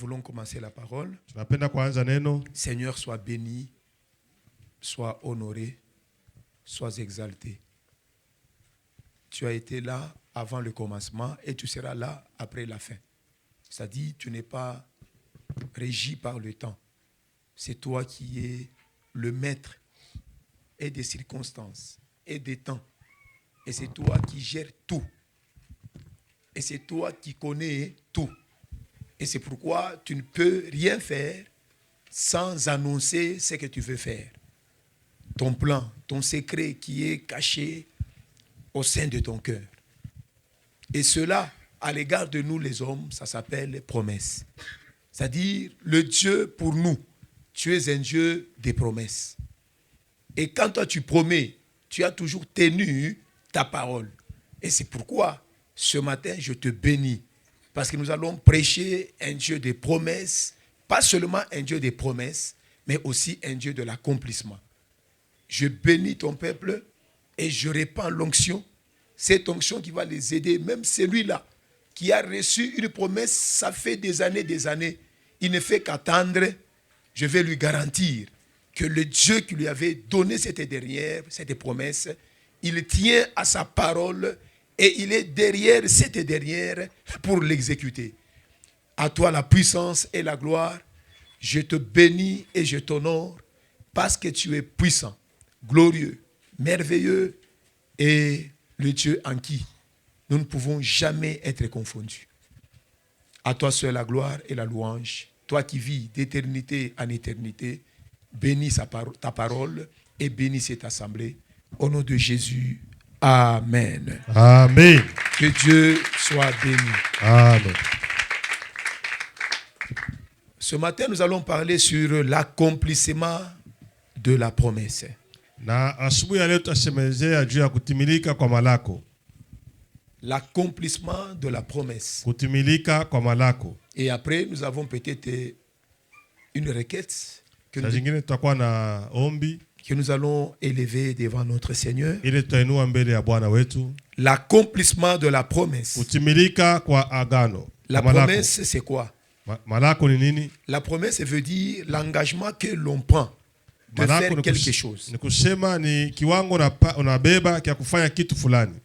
voulons commencer la parole. Tunapenda kuanza neno. Seigneur, sois béni, sois honoré, sois exalté. Tu as été là avant le commencement et tu seras là après la fin. C'est-à-dire, tu n'es pas régi par le temps. C'est toi qui es le maître et des circonstances et des temps. Et c'est toi qui gères tout. Et c'est toi qui connais tout. Et c'est pourquoi tu ne peux rien faire sans annoncer ce que tu veux faire. Ton plan, ton secret qui est caché au sein de ton cœur. Et cela, à l'égard de nous les hommes, ça s'appelle promesse. C'est-à-dire, le Dieu pour nous, tu es un Dieu des promesses. Et quand toi tu promets, tu as toujours tenu ta parole. Et c'est pourquoi, ce matin, je te bénis. Parce que nous allons prêcher un Dieu des promesses, pas seulement un Dieu des promesses, mais aussi un Dieu de l'accomplissement. Je bénis ton peuple et je répands l'onction. Cette onction qui va les aider, même celui-là qui a reçu une promesse, ça fait des années, il ne fait qu'attendre. Je vais lui garantir que le Dieu qui lui avait donné cette promesse, il tient à sa parole et il est derrière cette dernière pour l'exécuter. À toi la puissance et la gloire. Je te bénis et je t'honore parce que tu es puissant, glorieux, merveilleux et le Dieu en qui nous ne pouvons jamais être confondus. À toi seul la gloire et la louange. Toi qui vis d'éternité en éternité, bénis ta parole et bénis cette assemblée. Au nom de Jésus, amen. Amen. Que Dieu soit béni. Amen. Ce matin, nous allons parler sur l'accomplissement de la promesse. Na asubuhi ya leo tutasemezea juu ya kutimilika kwa malako. L'accomplissement de la promesse. Kutimilika kwa malako. Et après, nous avons peut-être une requête que nous allons élever devant notre Seigneur. L'accomplissement de la promesse. Kutimilika kwa agano. La promesse, c'est quoi? Malako ni nini? La promesse veut dire l'engagement que l'on prend de faire quelque chose. Ni kusema ni kiwango unabeba kia kufanya kitu fulani.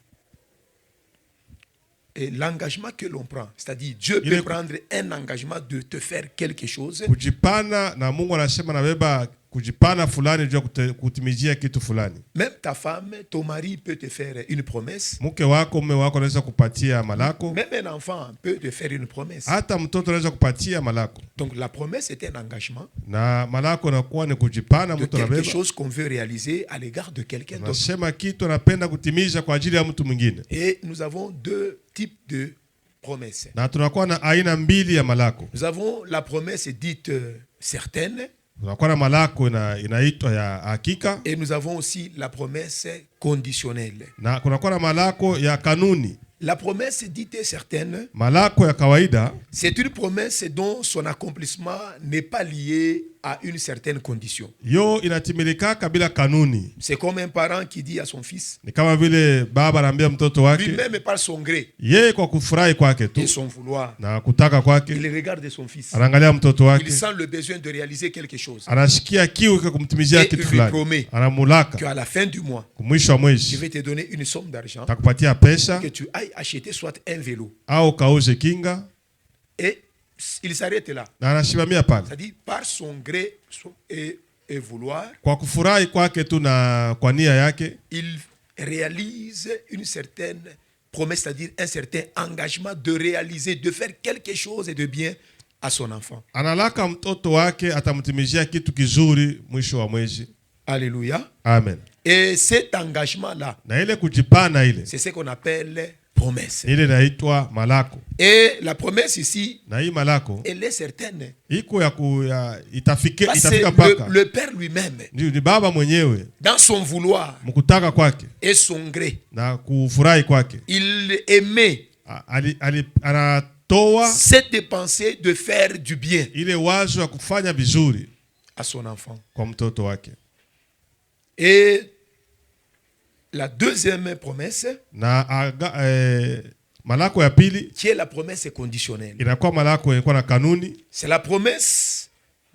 Et l'engagement que l'on prend, c'est-à-dire Dieu peut prendre un engagement de te faire quelque chose. Kujipana na Mungu anasema nabeba kujipana fulani juu kutimizia kitu fulani. Même ta femme, ton mari peut te faire une promesse. Mke wako, mume wako anaweza kupatia malako. Même un enfant peut te faire une promesse. Hata mtoto anaweza kupatia malako. Donc la promesse est un engagement. Na malako inakuwa ni kujipana mtu anabeba. Quelque chose qu'on veut réaliser à l'égard de quelqu'un d'autre. Nasema kitu anapenda kutimiza kwa ajili ya mtu mwingine. Et nous avons deux types de promesses. Na tunakuwa na aina mbili ya malako. Nous avons la promesse dite certaine. Tunakuwa na malako inaitwa ya hakika. Et nous avons aussi la promesse conditionnelle. Na kunakuwa na malako ya kanuni. La promesse dite certaine, malako ya kawaida, c'est une promesse dont son accomplissement n'est pas lié à une certaine condition. Yo inatimilika kabila kanuni. C'est comme un parent qui dit à son fils, ni kama vile baba anambia mtoto wake, lui-même par son gré, yeye kwa kufurahi kwake tu et son vouloir, na kutaka kwake, il regarde son fils, anaangalia mtoto wake, il sent le besoin de réaliser quelque chose, anashikia kiu kwa kumtimizia kitu fulani, anamulaka qu'à la fin du mois, kumwisho wa mwezi, je vais te donner une somme d'argent, takupatia pesa, que tu ailles acheter soit un vélo, au kauze kinga, et il s'arrête là. C'est-à-dire par son gré et vouloir, kwa kufurahi kwake tu na kwa nia yake, il réalise une certaine promesse, c'est-à-dire un certain engagement de réaliser, de faire quelque chose de bien à son enfant. Analaka mtoto wake atamtimizia kitu kizuri mwisho wa mwezi. Alléluia. Amen. Et cet engagement-là, na ile kujipana ile, c'est ce qu'on appelle promesse. Ile naitwa malako. Et la promesse ici, na hii malako, elle est certaine. Iko itafika paka. Le père lui-même, ni baba mwenyewe, dans son vouloir, mkutaka kwake, et son gré, na kufurahi kwake, il aimait anatoa cette pensée de faire du bien, ile wazo ya kufanya vizuri à son enfant, kwa mtoto wake. Et la deuxième promesse, Malako ya pili qui est la promesse conditionnelle. inakuwa malako inakuwa na kanuni. C'est la promesse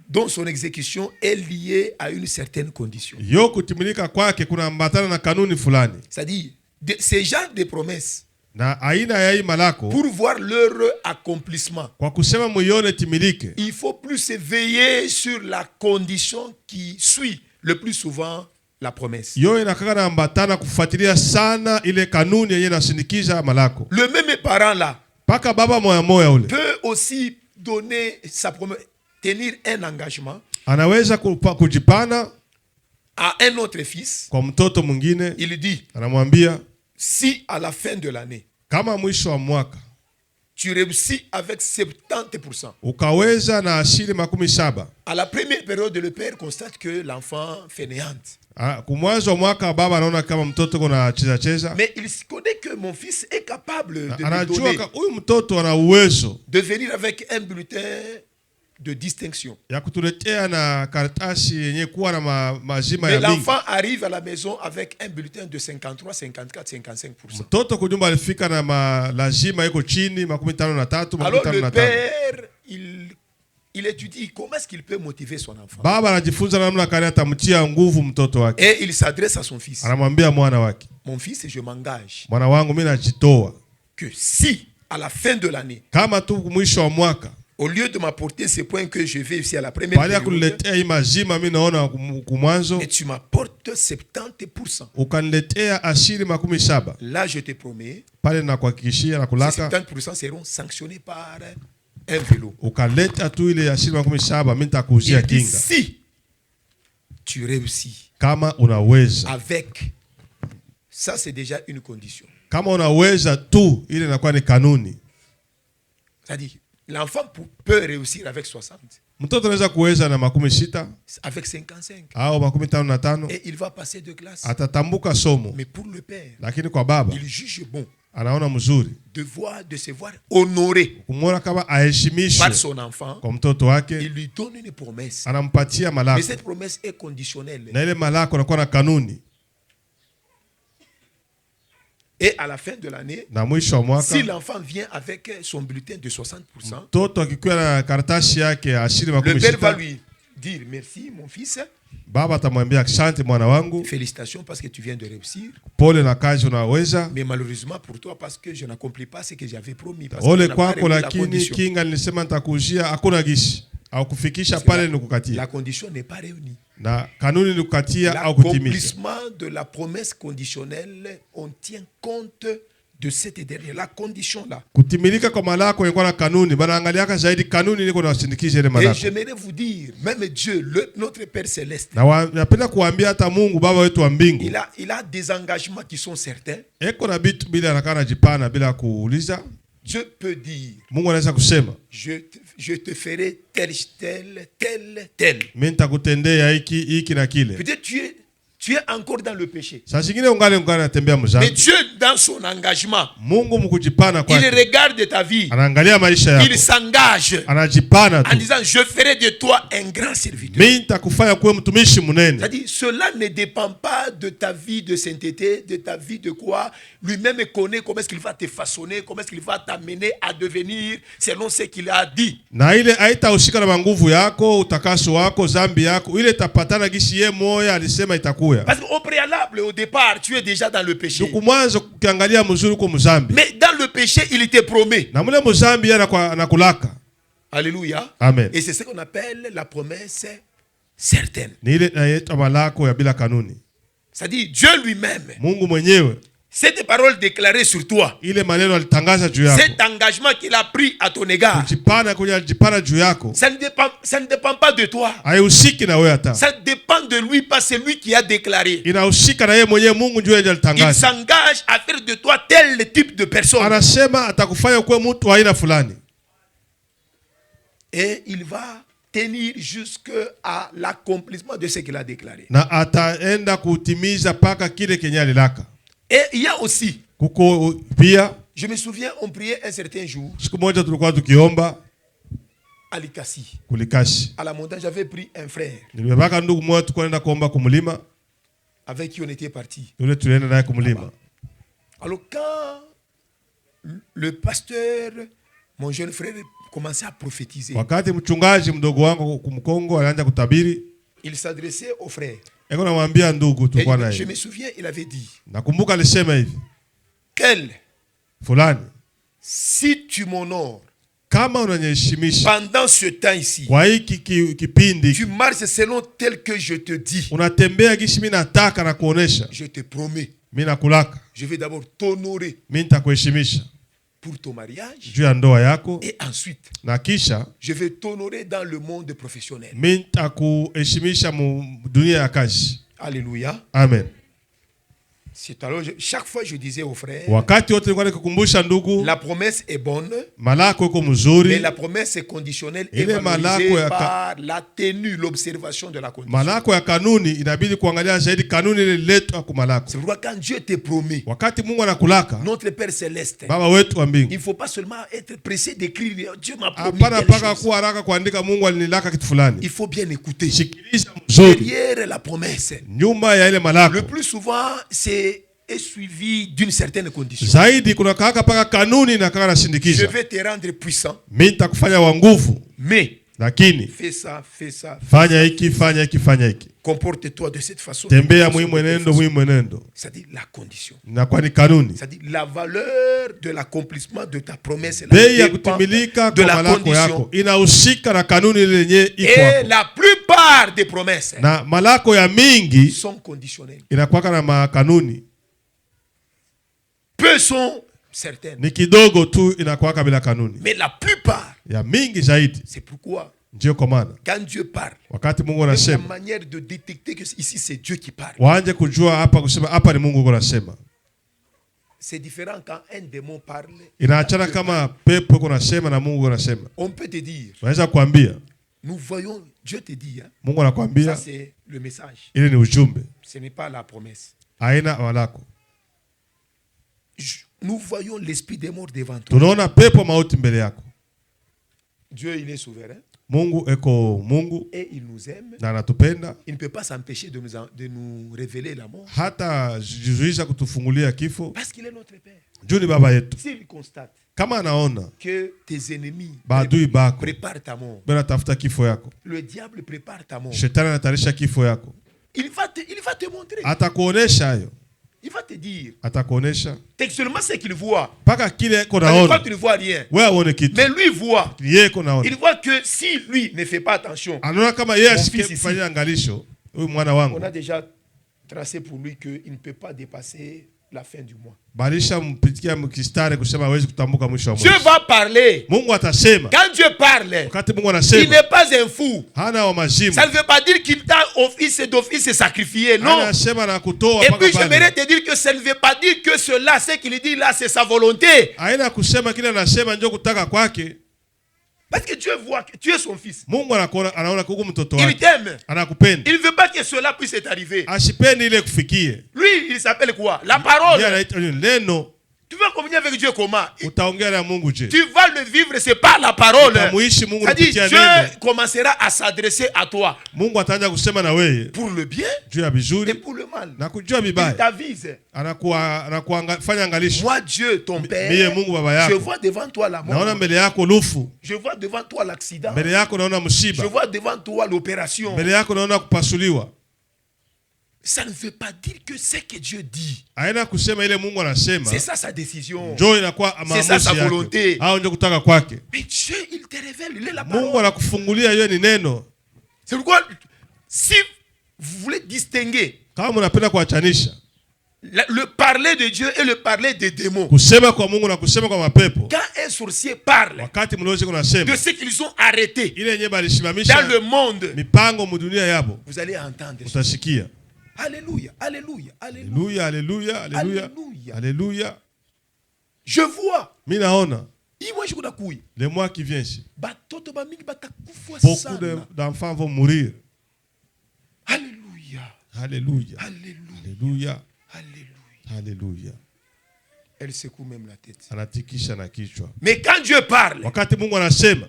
dont son exécution est liée à une certaine condition. Yo kutimilika kwake kuna ambatana na kanuni fulani. C'est-à-dire, ces genres de promesses, Na aina ya hii malako pour voir leur accomplissement, kwa kusema muione timilike, il faut plus veiller sur la condition qui suit le plus souvent la promesse. yo inakaka na ambatana kufuatilia sana ile kanuni yenye nasindikiza malako. Le même parent là Paka baba moya moya ule peut aussi donner sa promesse, tenir un engagement anaweza kujipana à un autre fils. kwa mtoto mwingine. Il dit, Anamwambia si à la fin de l'année, kama mwisho wa mwaka tu réussis avec 70%. ukaweza na asili 70, À la première période, le père constate que l'enfant fainéante. kumwanzo wa mwaka baba anaona kama mtoto kuna cheza. Mais il connaît que mon fils est capable de lui Anajua donner, huyu mtoto ana uwezo de venir avec un bulletin de distinction. ya kutuletea na karatasi yenye kuwa na mazima Mais ya mingi. l'enfant arrive à la maison avec un bulletin de 53, 54, 55%. Mtoto kujumba alifika na lazima iko chini 53, Alors le 55. père, il étudie comment est-ce qu'il peut motiver son enfant. Baba anajifunza namna gani atamtia nguvu mtoto wake. Et il s'adresse à son fils. Anamwambia mwana wake, Mon fils, je m'engage mwana wangu mimi najitoa que si à la fin de l'année, kama tu mwisho wa mwaka au lieu de m'apporter ces points que je vais ici à la première bali ya période, kuniletea hii mazima mimi naona kumwanzo et tu m'apportes 70%. ukaniletea asili 70, Là, je te promets, pale na kuhakikishia na ces kulaka 70% seront sanctionnés par un vélo. ukaleta tu ile asili 70, mimi nitakuuzia Il dit, kinga si tu réussis kama unaweza. avec, ça c'est déjà une condition. Kama unaweza tu, ile inakuwa ni kanuni. C'est-à-dire, l'enfant peut réussir avec 60, Mtoto anaweza kuweza na 60 avec 55, au 55, et il va passer de classe. atatambuka somo. Mais pour le père, Lakini kwa baba il juge bon anaona mzuri de se voir honoré kumwona kama aheshimishwe par son enfant. kwa mtoto wake, Il lui donne une promesse. anampatia Mais malako, cette promesse est conditionnelle. na ile malako anakuwa na kanuni. Et à la fin de l'année, Na mwisho wa mwaka si l'enfant vient avec son bulletin de 60%, mtoto akikuwa na karatasi yake asili le père va 60, lui dire merci mon fils, baba atamwambia asante mwana wangu, félicitations parce que tu viens de réussir. pole na kazi unaweza. Mais malheureusement pour toi, parce que je n'accomplis pas ce que j'avais promis. Parce Ole que n'a pas kwako, réuni la lakini condition. kinga nilisema nitakujia hakuna gishi au kufikisha pale ni La kukatia, condition n'est pas réunie. na kanuni ni kukatia au kutimiza. L'accomplissement de la promesse conditionnelle, on tient compte de cette dernière, la condition là. Kutimilika kwa malako ilikuwa na kanuni, banaangaliaka zaidi kanuni niko na sindikiza ile Et malako. j'aimerais vous dire, même Dieu, notre Père Céleste, Na napenda kuambia hata Mungu baba wetu wa mbingu, il a des engagements qui sont certains. eko na bitu bila anakaa najipana bila kuuliza. Dieu peut dire, Mungu anaweza kusema je te ferai tel. mimi nitakutendea hiki na kile. Peut-être tu es encore dans le péché. Saa zingine ungali natembea Mais mzambi. Dieu, dans son engagement, Mungu mkujipana il kwake, regarde ta vie. anaangalia maisha Il yako, s'engage anajipana en tu, disant, je ferai de toi un grand serviteur. mimi nitakufanya kuwe mtumishi mnene. C'est-à-dire, cela ne dépend pas de ta vie de sainteté, de ta vie de quoi. Lui-même connaît comment est-ce qu'il va te façonner, comment est-ce qu'il va t'amener à devenir selon ce qu'il a dit. Na ile haitahusika na nguvu yako, utakaso wako, zambi yako. Ile tapatana gisi ye moya alisema itakuya. Parce qu'au préalable, au départ, tu es déjà dans le péché. Duku mwanzo ukiangalia mzuri uko mzambi. Mais dans le péché, il te promet. Na mule mzambi anakulaka. Alléluia. Amen. Et c'est ce qu'on appelle la promesse certaine. Ni ile inaitwa malako ya bila kanuni. C'est-à-dire, Dieu lui-même, Mungu mwenyewe cette parole déclarée sur toi, ile maneno alitangaza juu yako, cet engagement qu'il a pris à ton égard, kujipana juu yako, ça ne dépend pas de toi. haihusiki na wewe hata. Ça dépend de lui, pas celui qui a déclaré. Inahusika na yeye mwenyewe, Mungu ndiye Il alitangaza. s'engage à faire de toi tel type de personne. Anasema atakufanya kuwa mtu wa aina fulani. Et il va tenir jusqu'à l'accomplissement de ce qu'il a déclaré. Na ataenda kutimiza paka kile kenye alilaka. Et il y a aussi, Kuko pia, je me souviens, on priait un certain jour siku moja tulikuwa tukiomba à Likasi, kulikashi. à la montagne. J'avais pris un frère Nilibeba ndugu mmoja tukwenda kuomba kumlima. avec qui on était parti. Yule tulienda naye kumlima. Alors quand le pasteur, mon jeune frère, commençait à prophétiser. Wakati mchungaji mdogo wangu kumkongo alianza kutabiri, Il s'adressait aux frères. eko namwambia ndugu Et tulikuwa naye. je me souviens, il avait dit, Nakumbuka alisema hivi, quel, fulani, si tu m'honores kama unaniheshimisha pendant ce temps ici, kwa hiki kipindi, tu marches selon tel que je te dis, unatembea gishi mimi nataka na kuonesha, je te promets, mimi nakulaka, je vais d'abord t'honorer mimi nitakuheshimisha pour ton mariage, juu ya ndoa yako, et ensuite, na kisha je vais t'honorer dans le monde professionnel. mimi nitakuheshimisha mu dunia ya kazi. Alléluia. Amen. C'est alors, chaque fois je disais aux frères, Wakati wote nilikuwa nikikumbusha ndugu, la promesse est bonne, malako iko mais mzuri, la promesse est conditionnelle et Ile valorisée malako ya par la tenue, l'observation de la condition. malako ya kanuni inabidi kuangalia zaidi kanuni ile letwa kwa malako. C'est pourquoi quand Dieu te promet, Wakati Mungu anakulaka, notre Père Céleste, Baba wetu wa il mbingu, ne faut pas seulement être pressé d'écrire Dieu m'a promis hapana telle paka chose. kuwa haraka kuandika Mungu alinilaka kitu fulani. Il faut bien écouter. Sikiliza mzuri Derrière la promesse, nyuma ya ile malako. le plus souvent, c'est est suivi d'une certaine condition. Zaidi kuna kaka paka kanuni na kaka Je nasindikiza. vais te rendre puissant, Mimi nitakufanya wa nguvu, mais lakini fais ça, fais ça. fanya hiki, fanya hiki, fanya hiki. Comporte-toi de cette façon. Tembea De mwi cette mwenendo, façon. mwi mwenendo. C'est-à-dire la condition. Na kwa ni kanuni. C'est-à-dire la valeur de l'accomplissement de ta promesse. Bei ya dépend kutimilika de kwa la malako condition. yako inahusika na kanuni ile yenye iko Et hapo. la plupart des promesses Na malako ya mingi sont conditionnelles. inakuwa na makanuni, Peu sont certaines. ni kidogo tu inakuwa bila kanuni. Mais la plupart, Ya mingi zaidi c'est pourquoi ndio kwa maana quand Dieu parle, wakati Mungu la anasema, manière de détecter que ici c'est Dieu qui parle. waanje kujua hapa kusema hapa ni Mungu yuko anasema. C'est différent quand un démon parle. Inaachana kama pepo yuko anasema na Mungu anasema. On peut te dire, Unaweza kuambia, nous voyons, Dieu te dit, hein, Mungu ça anakuambia c'est le message, ile ni ujumbe, ce n'est pas la promesse. haina malako. Nous voyons l'esprit des morts devant toi. Tunaona pepo mauti mbele yako. Dieu, il est souverain Mungu eko Mungu et il nous aime. na anatupenda, Il ne peut pas s'empêcher de nous révéler la mort hata jizuiza kutufungulia kifo parce qu'il est notre Père. juu ni baba yetu. S'il constate Kama anaona que tes ennemis maadui bako préparent ta mort, bena tafuta kifo yako, le diable prépare ta mort, shetani anatarisha kifo yako, il va te montrer. atakuonesha hayo, Il va te dire atakuonesha textuellement ce qu'il voit. mpaka kile ko Toi, naona tu ne vois rien. wewe uone kitu, Mais lui voit. yeye ko naona, Il voit que si lui ne fait pas attention, anaona kama yeye Mon asike fils ici. kufanya angalisho, huyu mwana on wangu a déjà tracé pour lui qu'il ne peut pas dépasser la fin du mois. balisha mpitikia mkistari kusema hawezi kutambuka mwisho wa Dieu mwezi. va parler. Mungu atasema. Quand Dieu parle, Wakati Mungu il anasema n'est pas un fou. hana wa majimu, Ça ne veut pas dire qu'il t'a d'office sacrifié, non. anasema na kutoa Et mpaka puis j'aimerais pale. te dire que ça ne veut pas dire que cela, ce qu'il dit là, c'est sa volonté. Haina kusema kile anasema ndio kutaka kwake. Parce que Dieu voit que tu es son fils. Mungu anaona kuku mtoto Il wake. t'aime. Anakupenda. Il ne veut pas que cela puisse t'arriver. Ashipendi ile kufikie. Lui, il s'appelle quoi? La parole. Yeye anaitwa neno. Tu vas communier avec Dieu comment? Utaongea na Mungu je? Tu vas le vivre, c'est par la parole. Utamuishi Mungu C'est-à-dire, kupitia Dieu neno. commencera à s'adresser à toi Mungu ataanza kusema na wewe pour le bien juu ya et vizuri pour le mal. na kujua Il vibaya. t'avise. Fanya angalisho. Moi, Dieu, ton Mie Père, Mungu baba je yako. vois devant toi la Naona mort. mbele yako lufu. Je vois devant toi l'accident. Mbele yako naona Je msiba. vois devant toi l'opération. Mbele yako naona kupasuliwa. Ça ne veut pas dire que ce que Dieu dit, Haina kusema ile Mungu anasema. c'est ça sa décision. Njoo inakuwa C'est ça sa maamuzi volonté. yake. Au ndio kutaka kwake. Mais Dieu, il te révèle, il est la Mungu parole. anakufungulia hiyo ni neno. C'est pourquoi, si vous voulez distinguer Kama mnapenda kuachanisha le parler de Dieu et le parler des démons, kusema kwa Mungu na kusema kwa mapepo, quand un sorcier parle wakati mlioje kunasema de ce qu'ils ont arrêté ile yenyewe dans balishimamisha le monde, mipango mudunia yabo, vous allez entendre. utashikia. Alléluia, alléluia, alléluia. Haleluya, haleluya, haleluya, Alléluia. haleluya. Je vois. Mimi naona Moi, je vois le mois qui vient, batoto ba mingi batakufa beaucoup sana. d'enfants vont mourir. Alléluia. Haleluya, Alléluia. haleluya, Alléluia. haleluya. Elle secoue même la tête. Anatikisha na kichwa. Mais quand Dieu parle, Wakati Mungu anasema,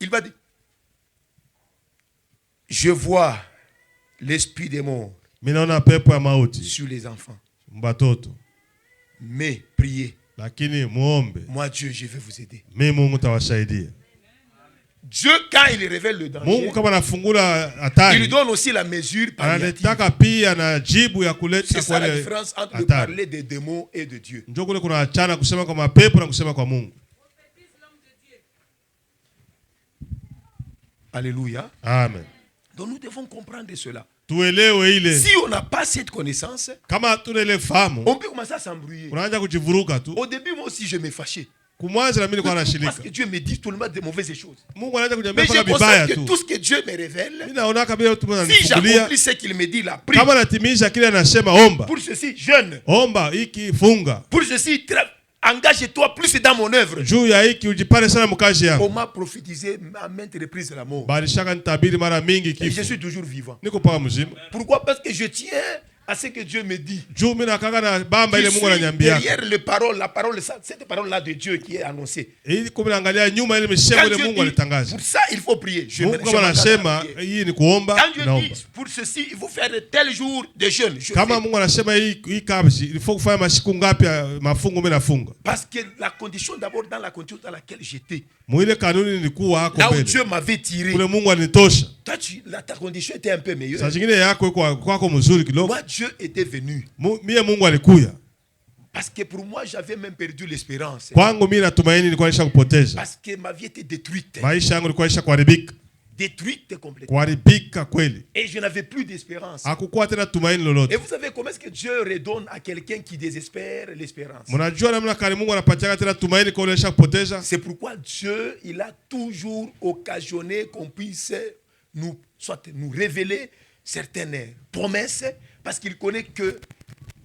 il va dire, je vois l'esprit des morts mimi naona pepo ya mauti sur les enfants. mbatoto, Mais priez. lakini muombe. Moi Dieu, je vais vous aider. Mimi Mungu tawasaidia. Dieu, quand il révèle le danger, Mungu kama anafungula il hatari, lui donne aussi la mesure palliative. anataka pia na jibu ya kuleta C'est ça la kwa différence entre de hatari. parler des démons et de Dieu. Njoo kule kuna achana kusema kwa mapepo na kusema kwa Mungu. Alléluia. Amen. Donc nous devons comprendre cela. Tuelewe ile. Si on n'a pas cette connaissance, Kama tuna ile fahamu, on peut commencer à s'embrouiller. unaanza kujivuruga tu. Au début, moi aussi, je me fâchais. Kumwanza na mimi nilikuwa Parce nashirika. que Dieu me dit tout le monde de mauvaises choses. Mungu anaanza kuniambia Mais je paka vibaya constate que tu. tout ce que Dieu me révèle, Mimi naona kama yeye tu si ananifungulia. j'accomplis ce qu'il me dit, il a pris. Kama natimiza kile anasema omba. Pour ceci, jeûne. Omba hiki funga. Pour ceci, engage-toi plus dans mon œuvre. Juu ya hiki ujipane sana mkazi yangu. On m'a prophétisé à maintes reprises de la mort. Balishaka nitabiri mara mingi Et je kifo. suis toujours vivant. Niko paka mzima. Pourquoi? Parce que je tiens à ce que Dieu me dit. Juu mimi nakaka na bamba Je ile suis Mungu ananiambia. derrière la parole, cette parole-là de Dieu qui est annoncée. Ili kuangalia nyuma ile misemo Quand ile Dieu Mungu dit, alitangaza. pour ça, il faut prier. Mungu kama anasema hii ni kuomba Quand Dieu naomba. dit, pour ceci, il faut faire tel jour de jeûne. Je Kama fais. Mungu anasema hii kabzi ilifo kufanya masiku ngapi ya mafungo mimi nafunga. Parce que la condition, d'abord, dans la condition dans laquelle j'étais, Mwile kanuni nilikuwa hako là où mbele. Dieu m'avait tiré, Kule Mungu alinitosha. toi, ta condition était un peu meilleure. Saa zingine yako iko kwako mzuri kidogo. Moi, Dieu était venu. Mie Mungu alikuya. Parce que pour moi, j'avais même perdu l'espérance. Kwangu mimi natumaini nilikuwa nisha kupoteza. Parce que ma vie était détruite. Maisha yangu ilikuwa isha kuharibika. Détruite complètement. Kuharibika kweli. Et je n'avais plus d'espérance. Hakukuwa tena tumaini lolote. Et vous savez comment est-ce que Dieu redonne à quelqu'un qui désespère l'espérance? Mnajua namna kani Mungu anapatia tena tumaini kwa ule isha kupoteza? C'est pourquoi Dieu, il a toujours occasionné qu'on puisse nous révéler certaines promesses, parce qu'il connaît que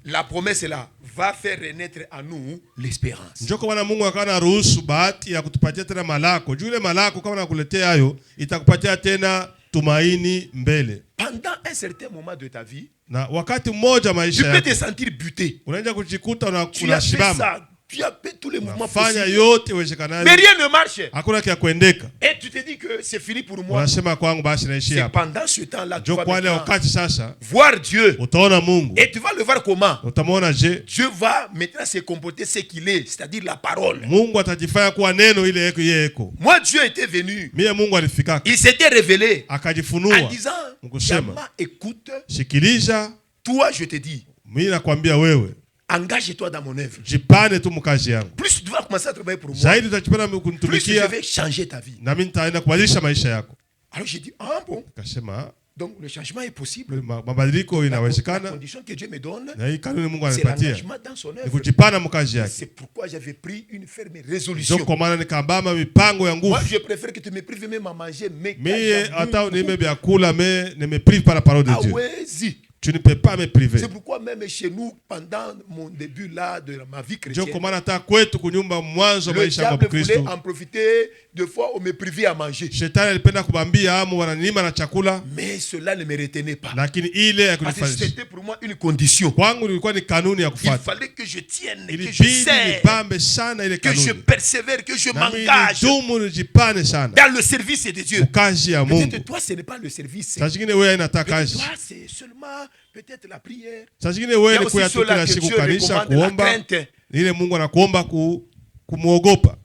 la promesse là va faire renaître à nous l'espérance. Njoo kwa Mungu akana ruhusu bahati ya kutupatia tena malako. Juu ile malako kama nakuletea hayo itakupatia tena tumaini mbele. Pendant un certain moment de ta vie, Na wakati mmoja tu maisha peux yako te sentir buté. unaanza kujikuta Tu as fait unashibama. ça, tu as fait tous les mouvements Fanya possibles, yote mais iwezekanavyo. rien ne marche. Hakuna kia kuendeka. Et tu te dis que c'est fini pour moi. Unasema kwangu basi naishi C'est hapa. pendant ce temps-là que tu Njoo vas kwa ile maintenant wakati sasa voir Dieu. utaona Mungu. Et tu vas le voir comment? Utamwona je? Dieu va maintenant se comporter ce qu'il est, c'est-à-dire la parole. Mungu atajifanya kuwa neno ile yeko yeko. Moi, Dieu était venu. Mie Mungu alifika Il s'était révélé en akajifunua. disant, Mkusema. Yama, écoute, Sikiliza, toi, je te dis, mimi nakwambia wewe, engage-toi dans mon œuvre. jipane tu mkazi yangu. Plus tu vas commencer à travailler pour moi, Zaidi utajipana plus je kunitumikia vais changer ta vie. na mimi nitaenda kubadilisha maisha yako. Alors j'ai dit, ah bon, Akasema donc le changement est possible. mabadiliko La inawezekana condition que Dieu me donne, na hii kanuni Mungu c'est anipatia l'engagement dans son ni œuvre. kujipana mkazi yake. C'est pourquoi j'avais pris une ferme Ndio résolution. kwa maana nikabama mipango ya Moi, nguvu. je préfère que tu me prives même à manger, mais Mie hata nime vyakula me me prive par la parole de ah Dieu. ouais, si. Tu ne peux pas me priver. C'est pourquoi même chez nous, pendant mon début là de ma vie Ndio chrétienne, kwa maana hata kwetu kunyumba mwanzo le maisha ya diable voulait Kristo. en profiter de fois on me privait à manger. Shetani alipenda kubambia amu wananiima na chakula, Mais cela ne me retenait pas. lakini ile ya Parce que kunifanyisha c'était pour moi une condition. kwangu ilikuwa ni kanuni ya Il kufuata. fallait que je tienne, que je Ilibidi serre, nipambe sana ile que je kanuni persévère, que je na mimi m'engage nidumu nijipane sana dans le service de Dieu. kazi ya Mungu. Peut-être toi, ce n'est pas le service. Saa zingine wewe inataka Peut-être kazi, toi, c'est seulement peut-être la prière. saa zingine Il y wewe a ni aussi kuya tu ceux-là kila que siku Dieu kanisa recommande la kuomba, crainte. ile Mungu anakuomba kumuogopa.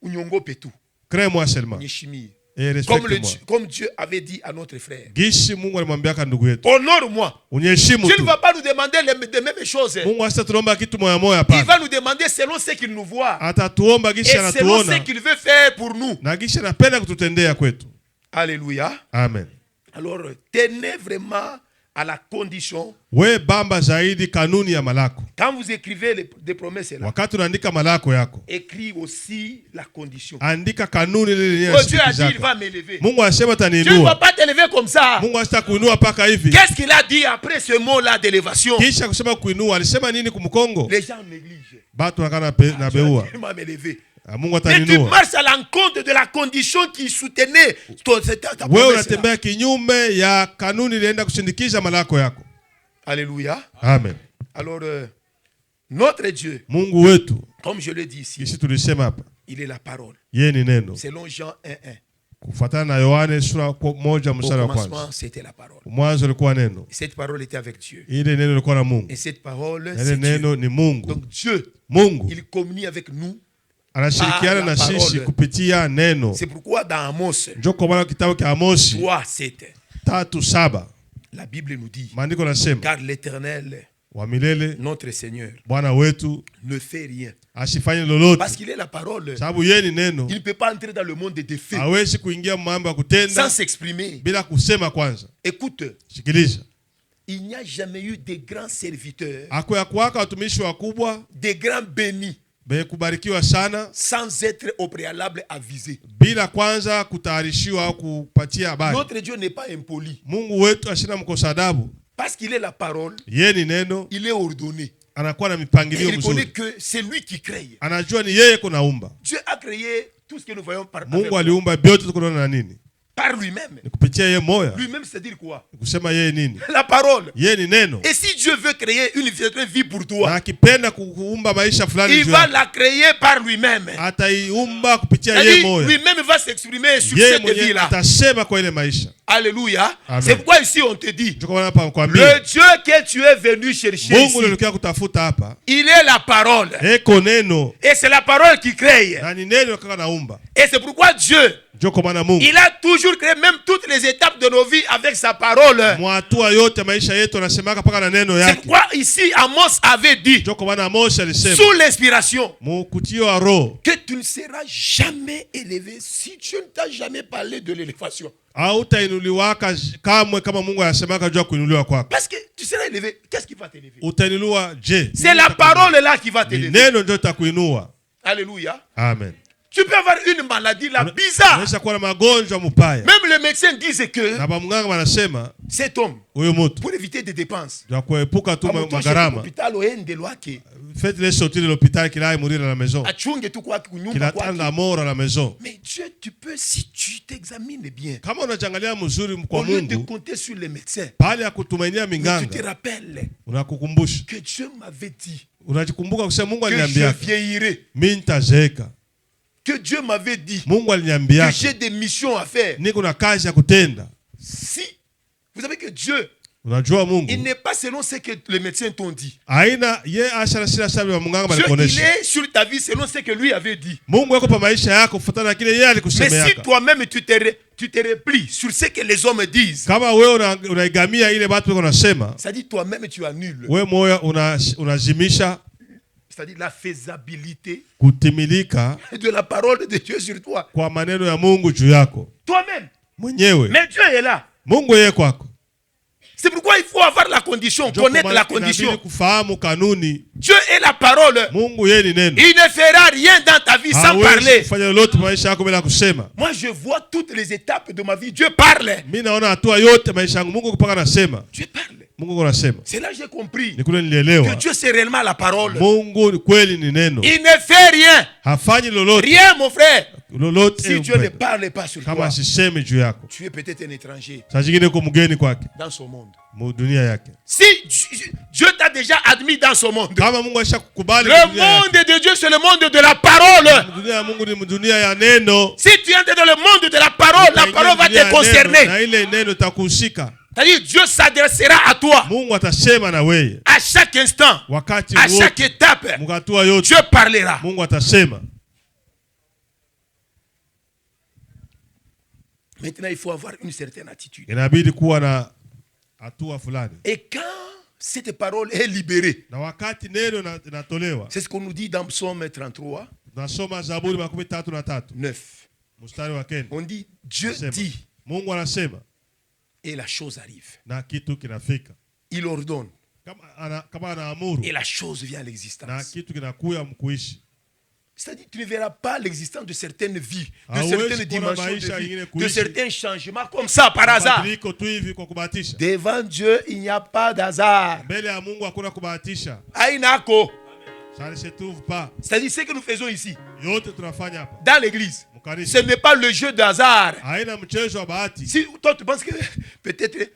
Unyongope tu. Crée-moi seulement Nyeshimi. et respecte-moi. Comme Dieu avait dit à notre frère. Gishi Mungu alimwambia ndugu yetu, Honore-moi. unyeshimu Dieu tu. ne va pas nous demander les mêmes choses. Mungu hasa tunaomba kitu moya moya Il hapa. va nous demander selon ce qu'il nous voit. Atatuomba Et gishi selon ce anatuona qu'il veut faire pour nous. na gishi anapenda kututendea kwetu. Alléluia. Amen. Alors, tenez vraiment à la condition. We bamba zaidi kanuni ya malako. Quand vous écrivez des promesses là, Wakati unaandika malako yako, écris aussi la condition. andika kanuni ile yenyewe Oh, Dieu a dit, il yasikizaka. va m'élever. Mungu anasema Dieu ne va ataniinua. pas t'élever comme ça. Mungu hasta kuinua paka hivi. Qu'est-ce qu'il a dit après ce mot-là d'élévation? Kisha kusema kuinua, alisema nini kumkongo? Les gens négligent. Batu nakana na beua. Il va m'élever. Mungu Mais tu ataninua. marches à l'encontre de la condition qui soutenait ta Wewe promesse là. unatembea kinyume ya kanuni ilienda kusindikiza malako yako. Alléluia. Amen. Alors, notre Dieu, Mungu wetu, comme je le dis ici, kisi tulisema hapa, il est la parole. yeye ni neno. Selon Jean 1:1. Kufuatana na Yohane sura moja Au mstari wa commencement, kwanza. c'était la parole. Mwanzo ulikuwa neno. Cette parole était avec Dieu. Ile neno lilikuwa na Mungu. Et cette parole, Ile c'est Dieu. neno ni Mungu. Donc Dieu, Mungu il communie avec nous. anashirikiana na sisi kupitia neno. C'est pourquoi dans Amos, Njoo kwa maana kitabu cha Amosi 3:7, 3:7 la Bible nous dit, maandiko nasema, car l'Éternel, wa milele notre Seigneur, Bwana wetu ne fait rien. asifanye lolote, Parce qu'il est la parole. sababu yeye ni neno. Il ne peut pas entrer dans le monde des faits Hawezi kuingia mambo ya kutenda sans s'exprimer. bila kusema kwanza. Écoute, Sikiliza, il n'y a jamais eu de grands serviteurs, hakuya kuwaka watumishi wakubwa de grands bénis, benye kubarikiwa sana sans être au préalable avisés. bila kwanza kutayarishiwa au kupatia habari. Notre Dieu n'est pas impoli. Mungu wetu ashina mkosa adabu. Parce qu'il est la parole, Yeye ni neno, il est ordonné. anakuwa na Et mipangilio il connaît mzuri. que c'est lui qui crée. Anajua ni yeye kunaumba. Dieu a créé tout ce que nous voyons Mungu aliumba vyote tukuona na nini? par lui-même. Ni kupitia yeye moya. Lui-même, c'est-à-dire quoi? Ni kusema yeye nini? La parole. Yeye ni neno. Et si Dieu veut créer une certaine vie pour Na toi, akipenda kuumba maisha fulani il juu va yako, la créer par lui-même. ataiumba kupitia yeye C'est-à-dire, moya. lui-même va s'exprimer sur Yeye cette mwenyewe vie-là. atasema kwa ile maisha. Alléluia. Amen. C'est pourquoi ici on te dit, Ndio kwa maana hapa nakwambia, le Dieu que tu es venu chercher Mungu ici, nilikuwa kutafuta hapa, il est la parole. eko neno Et c'est la parole qui crée. na ni neno kaka naumba. Et c'est pourquoi Dieu, Ndio kwa maana Mungu il a toujours créé même toutes les étapes de nos vies avec sa parole. mwatua yote maisha yetu anasemaka paka na neno C'est yake. pourquoi ici Amos avait dit, Ndio kwa maana Amosi alisema sous l'inspiration, mukutio wa roho que tu ne seras jamais élevé si Dieu ne t'a jamais parlé de l'élévation. hautainuliwaka kamwe kama Mungu anasemaka juu ya kuinuliwa kwako. Parce que tu seras élevé, qu'est-ce qui va t'élever? Utainuliwa je? C'est la parole là qui va Ni t'élever. neno ndio itakuinua. Alléluia. Amen. Tu peux avoir une maladie là bizarre. Unaweza kuwa na magonjwa mupaya. Même les médecins disent que Na bamganga wanasema cet homme, huyo mtu pour éviter des dépenses, ya kuepuka tu magharama, l'hôpital oende lwake faites les sortir de l'hôpital qu'il aille mourir à la maison. achunge tu kwake Qu'il kunyumba attende kwake. la mort à la maison. Mais Dieu, tu peux, si tu t'examines bien, Kama unajangalia mzuri au kwa lieu de Mungu, compter sur les médecins, pale ya kutumainia tu te minganga, rappelles unakukumbusha. que Dieu m'avait dit Unajikumbuka kusema Mungu que je aliniambia vieillirai, mimi nitazeeka. que Dieu m'avait dit Mungu que aliniambia j'ai des missions à faire. niko na kazi ya kutenda. Si vous savez que Dieu, Unajua il Mungu n'est pas selon ce que les médecins t'ont dit. aina ye ashara sila sabi wa munganga Dieu, il balikonesha. est sur ta vie selon ce que lui avait dit. Mungu yako pa maisha yako kufuatana na kile yeye Mais alikusemea. si toi-même tu te replies sur ce que les hommes disent, Kama wewe unaigamia ile watu wako nasema, c'est-à-dire toi-même tu annules. wewe moyo unazimisha C'est-à-dire la faisabilité kutimilika de la parole de Dieu sur toi. kwa maneno ya Mungu juu yako Toi-même. mwenyewe. Mais Dieu est là. Mungu yeye kwako. C'est pourquoi il faut avoir la condition, connaître la condition. Inabidi kufahamu kanuni. Dieu est la parole. Mungu yeye ni neno. Il ne fera rien dans ta vie sans Hawezi parler. kufanya lolote maisha yako bila kusema. Moi, je vois toutes les étapes de ma vie. Dieu parle. Mimi naona hatua yote maisha yangu Mungu kupaka nasema. Dieu parle. Mungu anasema. C'est là que j'ai compris Ni kule que nilielewa. Dieu c'est réellement la parole. Mungu ni kweli ni neno. Il ne fait rien. Hafanyi lolote. Rien, mon frère. Lolote. Si Dieu ne parle pas sur Kama toi, asiseme juu yako. tu es peut-être un étranger Saa zingine uko mgeni kwake. dans son monde. Mu dunia yake. Si Dieu t'a déjà admis dans son monde, Kama Mungu ashakukubali le monde de Dieu, c'est le monde de la parole. dunia ya Mungu ni dunia ya neno. Si tu entres dans le monde de la parole va te concerner. Na ile neno itakuhusika. C'est-à-dire Dieu s'adressera à toi Mungu atasema na wewe. à chaque instant, Wakati à chaque wote. étape. Mungatua yote. Dieu parlera. Mungu atasema. Maintenant, il faut avoir une certaine attitude. Inabidi kuwa na hatua fulani. Et quand cette parole est libérée, Na wakati neno inatolewa. c'est ce qu'on nous dit dans Psaume 33, Nasoma Zaburi 33 9. mstari wa 9. On dit, Dieu Anasema. dit, Mungu anasema et la chose arrive. na kitu kinafika. Il ordonne, Kama anaamuru et la chose vient à na l'existence. kitu kinakuya mkuishi. C'est-à-dire tu ne verras pas l'existence de certaines vies, de Hawezi certaines kuona dimensions maisha de vie, ingine de kuishi. certains changements comme ça par hasard. Mabadiliko tu hivi kwa kubahatisha. Devant Dieu, il n'y a pas d'hasard. Mbele ya Mungu hakuna kubahatisha. Ainako. Ça ne se trouve pas. C'est-à-dire ce que nous faisons ici, Yote tunafanya hapa. dans l'église, ce Mkanisa. n'est pas le jeu de hasard. Haina mchezo wa bahati. Si toi tu penses que peut-être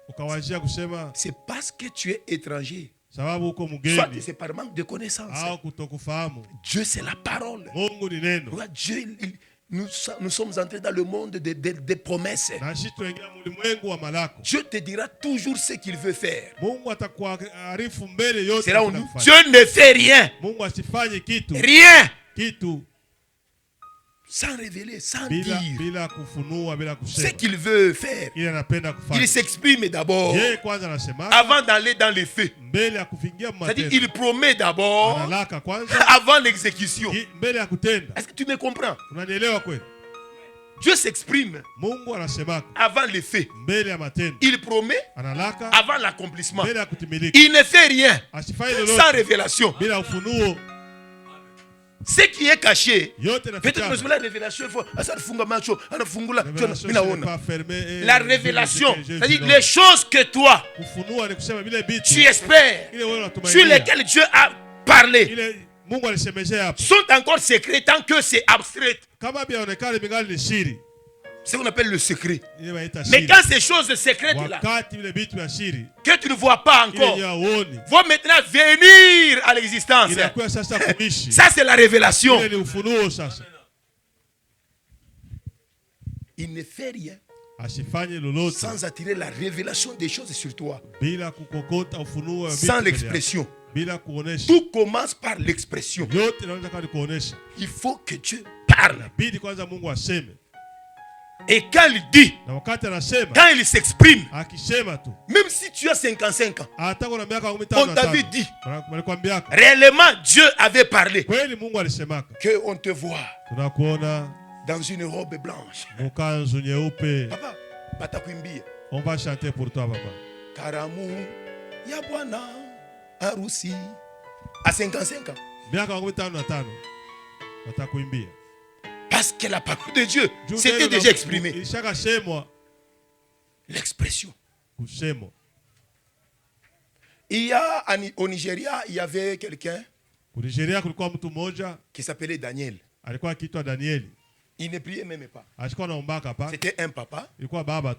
Ukawajia kusema c'est parce que tu es étranger, sababu uko soit mgeni c'est par manque de connaissance. au kutokufahamu. Dieu c'est la parole. Mungu ni neno. Regarde, Dieu, nous sommes entrés dans le monde des promesses. Na sisi tunaingia ulimwengu wa malako. Dieu te dira toujours ce qu'il veut faire. Mungu atakuarifu mbele yote. C'est là où Dieu ne fait rien. Mungu asifanye kitu. Rien. Kitu. Sans révéler, sans dire bila kufunua, bila kusema. ce qu'il veut faire. Ile anapenda kufanya. Il s'exprime d'abord Yeye kwanza anasema avant d'aller dans les faits. Mbele ya kufingia matendo. C'est-à-dire il promet d'abord Analaka kwanza avant l'exécution. Mbele ya kutenda. Est-ce que tu me comprends? Unanielewa kweli? Dieu s'exprime Mungu anasema avant les faits. Mbele ya matendo. Il promet Analaka avant l'accomplissement. Mbele ya kutimilika. Il ne fait rien Asifanye sans révélation. Bila ufunuo. Ce qui est caché, peut-être que la révélation, la révélation, c'est-à-dire les choses que toi, tu espères, sur lesquelles Dieu a parlé, sont encore secrets tant que c'est abstrait. C'est ce qu'on appelle le secret. Mais quand ces choses secrètes-là, que tu ne vois pas encore, vont maintenant venir à l'existence. Ça, c'est la révélation. Il ne fait rien sans attirer la révélation des choses sur toi. Sans l'expression. Tout commence par l'expression. Il faut que Dieu parle. Et quand il dit, quand il s'exprime, même si tu as 55 ans, on t'avait dit, réellement Dieu avait parlé, qu'on te voit dans une robe blanche. Papa, batakuimbia. On va chanter pour toi, papa. Karamu ya bwana harusi. À 55 ans. Parce que la parole de Dieu s'était déjà exprimée. L'expression. Il y a au Nigeria, il y avait quelqu'un qui s'appelait Daniel. Il ne priait même pas. C'était un papa,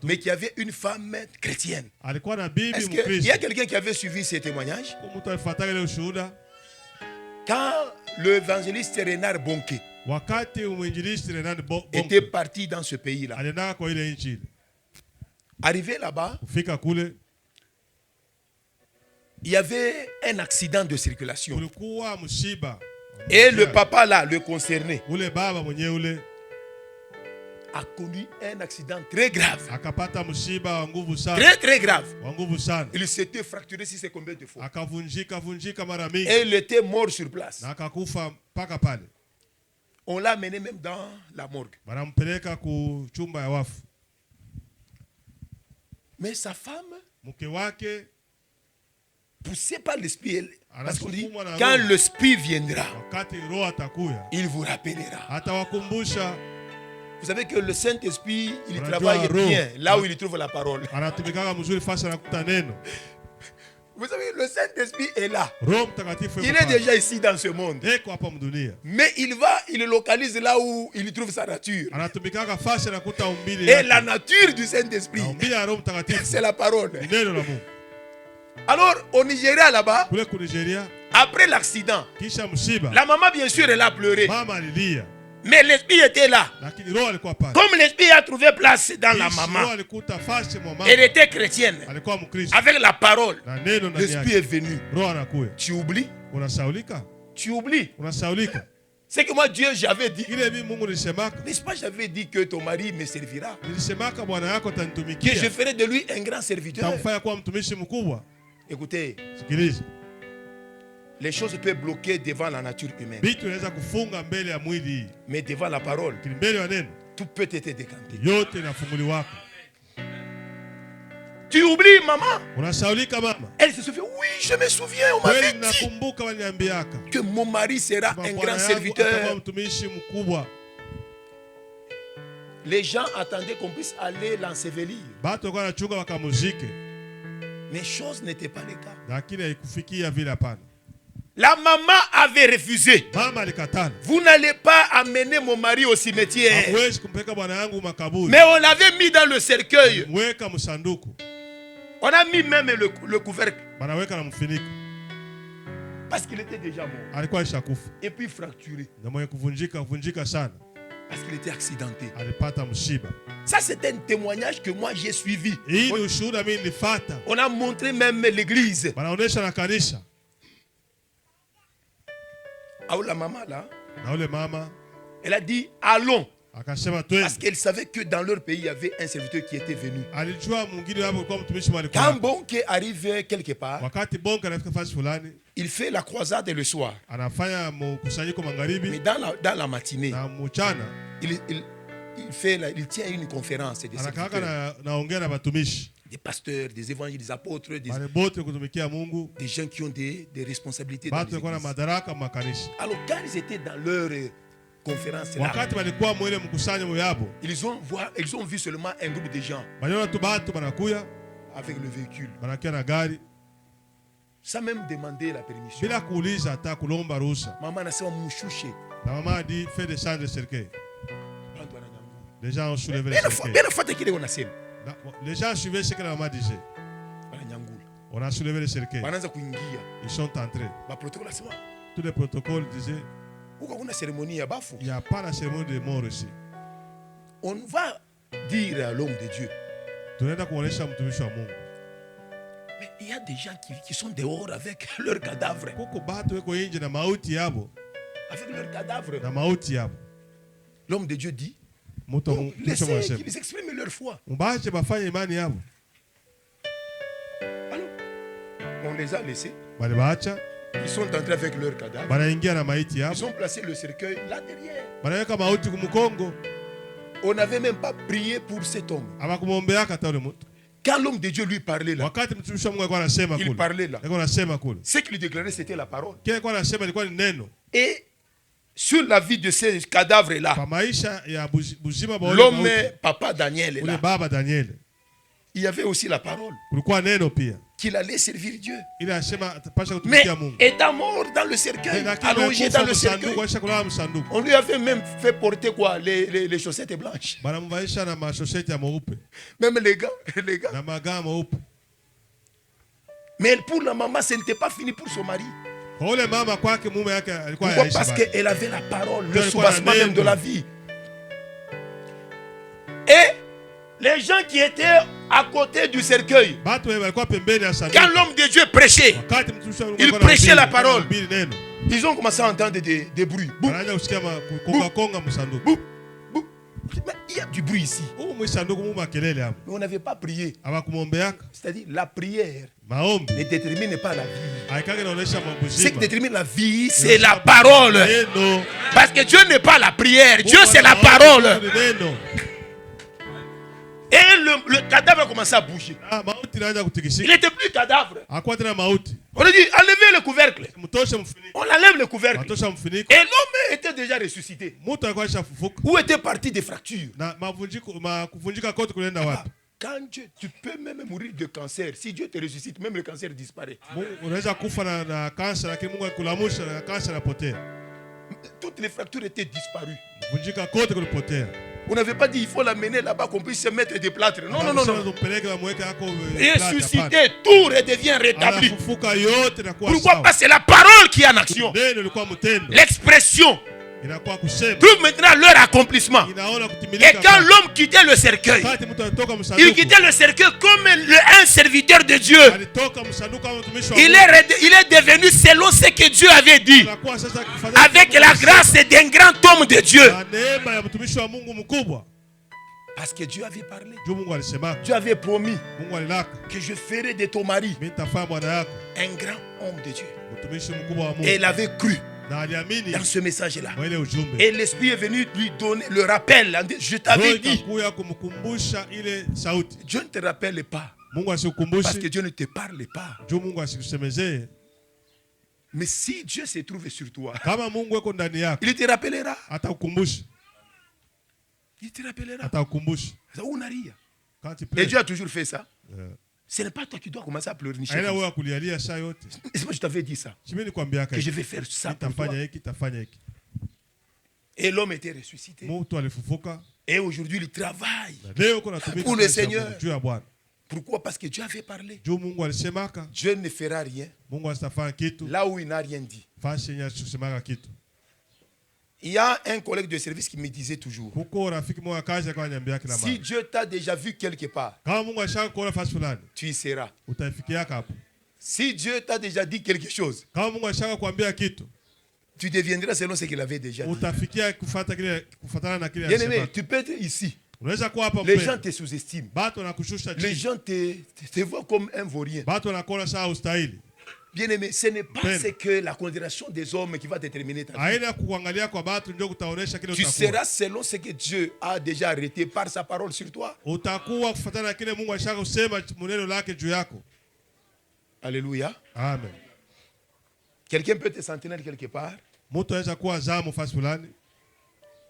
mais qui avait une femme chrétienne. Est-ce qu'il y a quelqu'un qui avait suivi ces témoignages? Quand l'évangéliste Renard Bonke était parti dans ce pays-là, arrivé là-bas, il y avait un accident de circulation. Et le papa là, le concerné, a connu un accident très grave. Très très grave. Il s'était fracturé si c'est combien de fois. Et il était mort sur place. On l'a mené même dans la morgue. Mais sa femme, poussée par l'esprit, parce qu'on dit, quand l'esprit viendra, il vous rappellera. Vous savez que le Saint-Esprit, il travaille bien là où il trouve la parole. Vous savez, le Saint-Esprit est là. Il est déjà ici dans ce monde. Mais il localise là où il trouve sa nature. Et la nature du Saint-Esprit, c'est la parole. Alors, au Nigeria là-bas, après l'accident, la maman bien sûr elle a pleuré. Mais l'esprit était là. Comme l'esprit a trouvé place dans la maman, elle était chrétienne. Avec la parole, l'esprit est venu. Tu oublies? Tu oublies? C'est que moi, Dieu, j'avais dit. N'est-ce pas, j'avais dit que ton mari me servira. Que je ferai de lui un grand serviteur. Écoutez. Les choses peuvent bloquer devant la nature humaine. Mais devant la parole, tout peut être décanté. Tu oublies maman? Elle se souvient. Oui, je me souviens. On m'avait dit que mon mari sera un grand serviteur. Les gens attendaient qu'on puisse aller l'ensevelir. Mais chose n'était pas le cas. La maman avait refusé. Vous n'allez pas amener mon mari au cimetière. Mais on l'avait mis dans le cercueil. On a mis même le couvercle. Parce qu'il était déjà mort. Et puis fracturé. Parce qu'il était accidenté. alipata mshiba. Ça, c'est un témoignage que moi j'ai suivi. Hii ni ushuhuda mimi nilifuata. On a montré même l'église. Wanaonesha na kanisa. Ah, la maman là, Na ule mama elle a dit allons. akasema Parce twende. qu'elle savait que dans leur pays, il y avait un serviteur qui était venu. Alijua mwingine hapo kwa mtumishi wa Quand alikuwa. Bonke arrive quelque part, Wakati Bonke anafika fasi fulani, il fait la croisade le soir. anafanya mkusanyiko Mais magharibi dans la matinée, na mchana il tient une conférence des anakaka serviteurs, naongea na batumishi. des pasteurs, des évangélistes, des apôtres, Wale bote kutumikia Mungu. des gens qui ont des responsabilités dans Batu les walikuwa na églises. madaraka makanisa. Alors quand ils étaient dans leur conférence là, Wakati walikuwa mwele mkusanyo yabo, ils ont vu seulement un groupe de gens baliona tu batu banakuya, avec le véhicule, banakia na gari sans même demander la permission. bila kuuliza hata kulomba ruhusa. Maman anasema mshushe. Na mama a dit fais descendre le cercueil. Prends-toi na nyangu. Les gens ont soulevé le Bien cercueil. fait kile unasema. Les gens suivaient ce que la maman disait. Bana nyangula. On a soulevé le cercueil. Wanaanza kuingia. Ils sont entrés. Ba protocole asema Tous les protocoles disaient uko kuna cérémonie ya bafu. il n'y a pas la cérémonie de mort ici. On va dire à l'homme de Dieu. Tunaenda kuonesha mtumishi wa Mungu. Mais il y a des gens qui sont dehors avec leur cadavre. Kuko batu weko nje na mauti yabo, Avec leur cadavre. na mauti yabo. L'homme de Dieu dit Mtu non, mtu laissez mwasema. qu'ils expriment leur foi. Mbache bafanye imani yabo. Alors, on les a laissés. Bali baacha, Ils sont entrés avec leur cadavre. banaingia na maiti yabo. Ils ont placé le cercueil là derrière. Banaweka mauti kumukongo. On n'avait même pas prié pour cet homme. Abakumwombea hata ule mtu. Quand l'homme de Dieu lui parlait là, Wakati mtumishi wa Mungu alikuwa anasema il kule. parlait là. Alikuwa anasema kule. Ce qu'il déclarait, c'était la parole. Kile alikuwa anasema ilikuwa ni neno. Et sur la vie de ces cadavres-là, Kwa maisha ya buzima ba l'homme, papa Daniel, est ule là. baba Daniel. Il y avait aussi la parole Kulikuwa neno pia. qu'il allait servir Dieu. Ile anasema atapasha Mais kutumikia Mungu. étant mort dans le cercueil, Lakini allongé dans le cercueil, msanduku, aisha kulala msanduku. on lui avait même fait porter quoi, les chaussettes blanches. Banamvaisha na mashosheti ya mweupe Même les gars. na magaa mweupe. Mais pour la maman, ce n'était pas fini pour son mari. Kwa ule mama kwake mume yake alikuwa Pourquoi? anaishi Parce bado. qu'elle avait la parole, Elle le avait soubassement la même de name. la vie. Et les gens qui étaient à côté du cercueil, Batu walikuwa pembeni ya sanduku. quand l'homme de Dieu prêchait, Wakati mtumishi wa Mungu Il alikuwa prêchait anahubiri, la parole. anahubiri neno. ils ont commencé à entendre des bruits. Boum, Anaanza kusikia konga msanduku. boum, boum. Mais il y a du bruit ici. Huu msanduku mu makelele hapo. Mais on n'avait pas prié. Abakumwombeaka. C'est-à-dire, la prière Maombi ne détermine pas la vie. haikake inaonesha Ce mabuzima. qui détermine la vie, c'est la parole. Neno. Parce que Dieu n'est pas la prière, Dieu Mungu c'est la anaomba, parole. Mungu ni neno. Et le cadavre a commencé à bouger. Ah, mauti inaanza Il kutikisika. n'était plus cadavre. Hakuwa tena mauti. On lui dit, enlevez le couvercle. Mtoshe mfuniko. On enlève le couvercle. Watosha mfuniko. Et l'homme était déjà ressuscité. Mtu alikuwa ashafufuka. Où étaient parties des fractures? Na kuvunjika kote kunaenda wapi? Quand Dieu, tu peux même mourir de cancer. Si Dieu te ressuscite, même le cancer disparaît. Mungu unaweza kufa na kansa lakini Mungu akikulamusha na kansa inapotea. Toutes les fractures étaient disparues. Kuvunjika kote kulipotea. On n'avait pas dit il faut l'amener là-bas qu'on puisse se mettre des plâtres. Non, non, non, non. Tumpeleke wamweke hako plate, hapana. Ressuscité, tout redevient rétabli. Anafufuka yote na kuwa Pourquoi? sawa. Parce que c'est la parole qui est en action. Neno ilikuwa mtendo. L'expression Inakuwa kusema. trouve maintenant leur accomplissement. Inaona Et kutimilika. quand l'homme quittait le cercueil, Wakati mtu alitoka il msanduku. quittait le cercueil comme un serviteur de Dieu. Alitoka msanduku kama mtumishi wa Il est devenu selon ce que Dieu avait dit. Anakuwa sasa kufanya Avec la grâce d'un grand homme de Dieu. na neema ya mtumishi wa Mungu mkubwa. Parce que Dieu avait parlé. Juu Mungu alisema. Dieu avait promis Mungu alilaka. que je ferai de ton mari Mimi nitafanya bwana yako un grand homme de Dieu. mtumishi mkubwa wa Mungu. Et il avait cru Na aliamini dans ce message-là. kwa ile ujumbe. Et l'Esprit est venu lui donner le rappel. Je t'avais Roho dit. ikakuja kumkumbusha ile sauti. Dieu ne te rappelle pas. Mungu Parce que asikukumbushi. Dieu ne te parle pas. Juu Mungu asikusemezee. Mais si Dieu se trouve sur toi, Kama Mungu yuko ndani yako, il te rappellera. atakukumbusha. Il te rappellera. Atakukumbusha. Ça, on n'a rien. Quand tu Et pleures. Dieu a toujours fait ça. Eh. Ce n'est pas toi qui dois commencer à pleurer. Aina wewe kulialia saa yote. C'est moi je t'avais dit ça. Mimi nikwambia Que je vais faire ça pour toi. tafanya hiki, tafanya hiki. Et l'homme était ressuscité. Mtu alifufuka. Et aujourd'hui, il travaille. Na leo kuna tumika Pour le Seigneur. juu ya Bwana. Pourquoi? Parce que Dieu avait parlé. Juu Mungu alisemaka, Dieu ne fera rien Mungu asitafanya kitu. là où il n'a rien dit. Fasi yenye asisemaka kitu. Il y a un collègue de service qui me disait toujours, Kuko rafiki mmoja kazi akawa ananiambia kila si mara. Dieu t'a déjà vu quelque part, Kama Mungu ashakuona fasi fulani, tu y seras. utaifikia hapo. Si Dieu t'a déjà dit quelque chose, Kama Mungu ashakakwambia kitu, tu deviendras selon ce qu'il avait déjà dit. utafikia kufuatana na kile Bien aimé, alisema. tu peux être ici. Unaweza kuwa hapa Les mbele. gens te sous-estiment. Batu wanakushusha Les chini. gens te voient comme un vaurien. Batu wanakuona sawa ustahili. Bien aimé, ce n'est pas ce que la considération des hommes qui va déterminer ta vie. Aina kuangalia kwa batu ndio kutaonesha kile Tu utakuwa. seras selon ce que Dieu a déjà arrêté par sa parole sur toi. Utakuwa kufuatana na kile Mungu ashaka kusema maneno lake juu yako. Alléluia. Amen. Quelqu'un peut te sentinelle quelque part, Mtu anaweza kuwa zamu fasi fulani,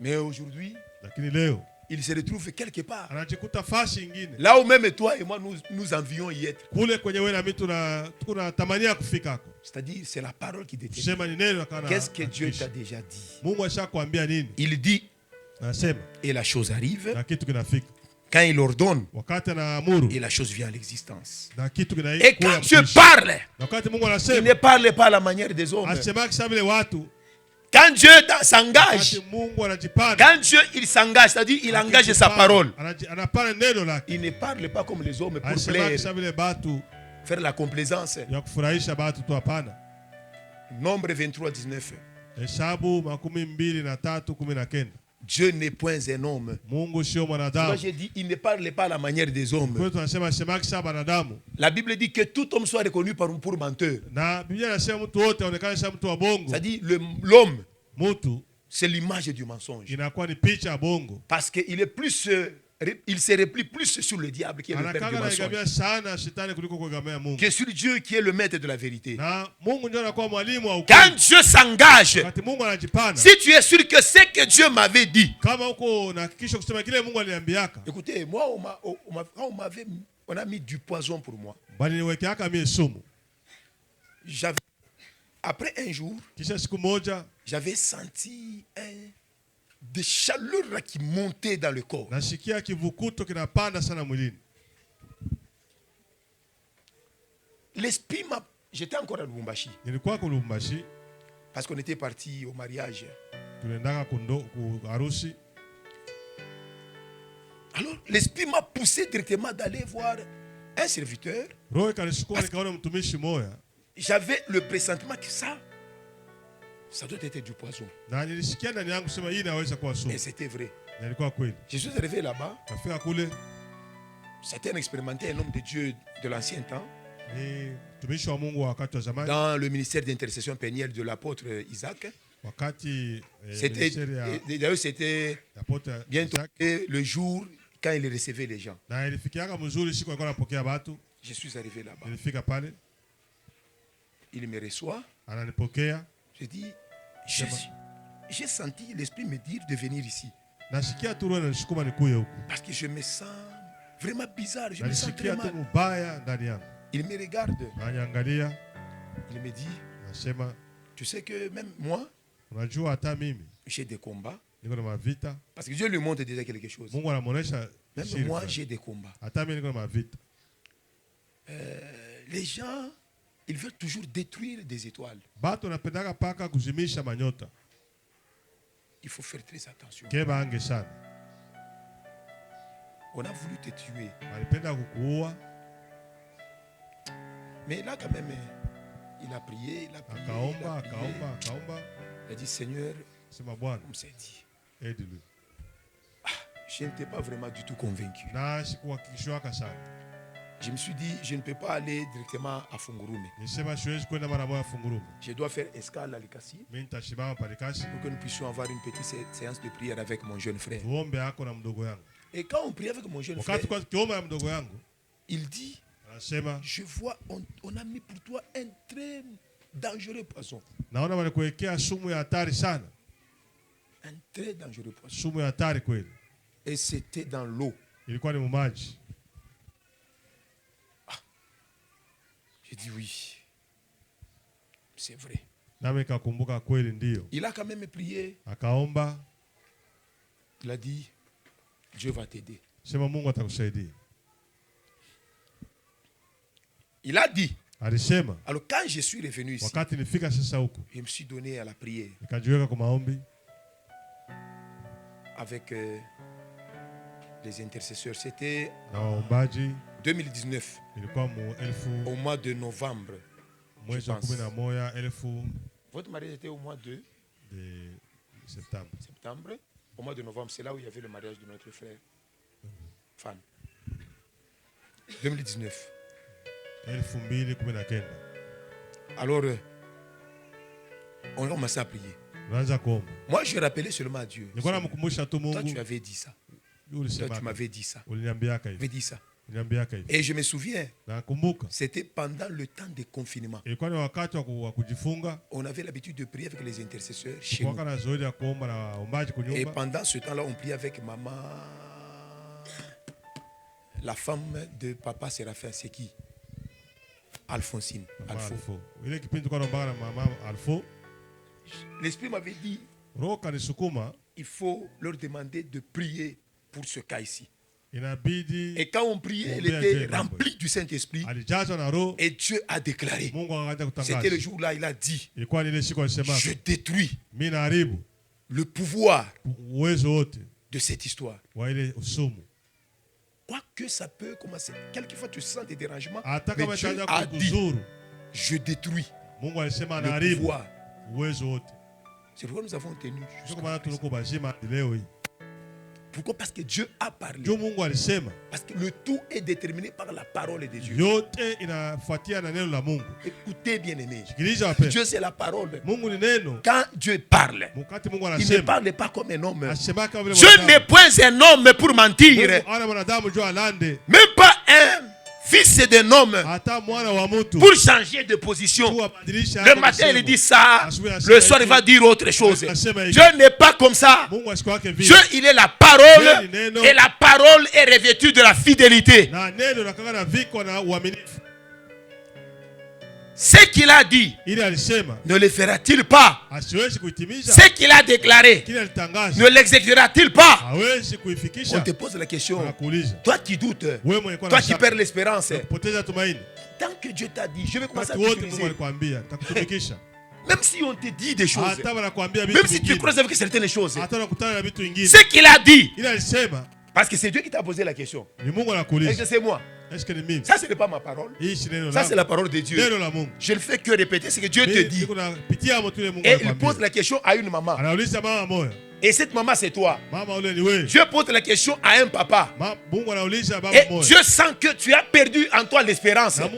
mais aujourd'hui, lakini leo il se retrouve quelque part. anajikuta fasi ingine. Là où même toi et moi, nous envions y être. Kule kwenye wewe na mimi tunatamania kufika hako. C'est-à-dire, c'est la parole qui détermine. Sema ni neno kana. Qu'est-ce que Dieu t'a déjà dit? Mungu ashakwambia nini? Il dit, Anasema et la chose arrive. na kitu kinafika. Quand il ordonne, Wakati anaamuru et la chose vient à l'existence. na kitu kinaikuwa. Et quand Dieu parle, na wakati Mungu il anasema, ne parle pas à la manière des hommes. asema kisa vile watu. Quand Dieu s'engage, Wakati Mungu anajipanda. quand Dieu il s'engage, c'est-à-dire il engage sa parole. Anapana neno lake. Il ne parle pas comme les hommes pour Asema plaire, kisa vile batu faire la complaisance. ya kufurahisha batu tu, hapana. Nombre 23, 19. Hesabu 23:19. Dieu n'est point un homme. Mungu sio Moi mwanadamu. j'ai dit, il ne parle pas à la manière des hommes. Kwa hiyo tunasema sema kisa wanadamu. La Bible dit que tout homme soit reconnu pour menteur. Na Biblia inasema mtu wote aonekane kama mtu wa bongo. C'est-à-dire l'homme, Mtu c'est l'image du mensonge. inakuwa ni picha ya bongo. Parce qu'il est plus, il se replie plus sur le diable qui est le père du Anakanga mensonge naigamia sana shetani kuliko kuigamia Mungu. que sur Dieu qui est le maître de la vérité. Na Mungu ndio anakuwa mwalimu wa Quand ukweli. Dieu s'engage, Wakati Mungu anajipana. si tu es sûr que ce que Dieu m'avait dit, Kama uko na hakikisho kusema kile Mungu aliniambiaka. écoutez, moi on a mis du poison pour moi. Bali niwekeaka mie sumu. Après un jour, Kisha siku moja j'avais senti des chaleurs qui montaient dans le corps. nasikia kivukuto kinapanda sana mwilini. L'esprit m'a... J'étais encore à Lubumbashi Nilikuwa ku Lubumbashi, parce qu'on était parti au mariage. tuliendaka ku harusi. Alors, l'esprit m'a poussé directement d'aller voir un serviteur. Roho ikanisukuma nikaona mtumishi moya. J'avais le pressentiment que ça doit être du poison. Na nilisikia ndani yangu sema hii inaweza kuwa sumu. Et c'était vrai. Na ilikuwa kweli. Je suis arrivé là-bas. Kafika kule C'était un expérimenté, un homme de Dieu de l'ancien temps, ni mtumishi wa Mungu wa wakati wa zamani. dans le ministère d'intercession pénielle de l'apôtre Isaac. Wakati C'était, d'ailleurs, c'était apôtre bientôt Isaac. le jour quand il recevait les gens. Na ilifikiaka mzuri siku alikuwa anapokea watu. Je suis arrivé là-bas. Nilifika pale, Il me reçoit. ananipokea. Je dis, j'ai senti l'esprit me dire de venir ici. Nasikia tu roho inanisukuma nikuye huku. Parce que je me sens vraiment bizarre. Je me sens très Nasikia tu mal. mbaya ndani yangu. Il me regarde. Ananiangalia, Il me dit, nasema tu sais que même moi, unajua hata mimi j'ai des combats. niko na mavita. Parce que Dieu lui montre déjà quelque chose. Mungu anamuonesha Même siri moi, fulani. j'ai des combats. Hata mimi niko na mavita. Les gens, ils veulent toujours détruire des étoiles. Batu wanapendaka paka kuzimisha manyota. Il faut faire très attention. Keba ange sana. On a voulu te tuer. Walipenda kukuua. Mais là, quand même, il a prié, il a prié. Akaomba, il a prié. akaomba. Il a dit, Seigneur, Sema Bwana, comme c'est dit, aide-lui. je n'étais pas vraiment du tout convaincu. Na sikuhakikishwaka sana. Je me suis dit, je ne peux pas aller directement à Fungurume. Nisema siwezi kwenda mara moja Fungurume. Je dois faire escale à Likasi Mimi nitashimama Palikasi. pour que nous puissions avoir une petite séance de prière avec mon jeune frère. Tuombe yako na mdogo yangu. Et quand on prie avec mon jeune frère, Wakati kwa kiomba ya mdogo yangu, il dit, anasema je vois, on a mis pour toi un très dangereux poisson. naona walikuwekea sumu ya hatari sana. Un très dangereux poisson. Sumu ya hatari kweli. Et c'était dans l'eau. Ilikuwa ni mumaji. J'ai dit oui. C'est vrai. Nami nikakumbuka kweli ndio. Il a quand même prié. Akaomba, Il a dit, Dieu va t'aider. sema Mungu atakusaidia. Il a dit. Alisema, Alors quand je suis revenu ici, wakati nifika sasa huko, je me suis donné à la prière. nikajiweka kwa maombi. avec les intercesseurs. C'était na waombaji 2019, ilikuwa mu au mois de novembre. mwezi wa 11 Votre mariage était au mois de septembre. Au mois de novembre, c'est là où il y avait le mariage de notre frère Fan. 2019. 2019. Alors, on a commencé à prier. Moi, je rappelais seulement à Dieu. Toi, tu avais dit ça. Toi, tu m'avais dit ça. Tu m'avais dit ça. Et je me souviens, c'était pendant le temps de confinement. On avait l'habitude de prier avec les intercesseurs chez nous. Et pendant ce temps-là, on priait avec maman, la femme de papa Séraphin. C'est qui? Alphonsine. Alpho. L'Esprit m'avait dit, il faut leur demander de prier pour ce cas ici. Et quand on priait, elle était remplie du Saint-Esprit. Et Dieu a déclaré. C'était le jour là, il a dit, je détruis le pouvoir de cette histoire. Quoi que ça peut commencer. Quelquefois tu sens des dérangements. Mais Dieu a dit, je détruis le pouvoir. C'est pourquoi nous avons tenu jusqu'à présent. Pourquoi? Parce que Dieu a parlé. Parce que le tout est déterminé par la parole de Dieu. Écoutez, bien-aimés. Dieu, c'est la parole. Quand Dieu parle, il ne parle pas comme un homme. Dieu n'est point un homme pour mentir. Même pas un fils d'un homme pour changer de position. Le matin, il dit ça. Le soir, il va dire autre chose. Dieu n'est pas comme ça. Dieu, il est la parole. Et la parole est revêtue de la fidélité. Ce qu'il a dit, ne le fera-t-il pas? Ce qu'il a déclaré, ne l'exécutera-t-il pas? On te pose la question. Toi qui doutes, toi qui perds l'espérance, tant que Dieu t'a dit, je vais commencer à t'utiliser. Même si on te dit des choses, même si tu crois avec certaines choses, ce qu'il a dit, parce que c'est Dieu qui t'a posé la question. Est-ce que c'est moi? Ça, ce n'est pas ma parole. Ça, c'est la parole de Dieu. Je ne fais que répéter ce que Dieu te dit. Et il pose la question à une maman. Et cette maman, c'est toi. Dieu pose la question à un papa. Et Dieu sent que tu as perdu en toi l'espérance. À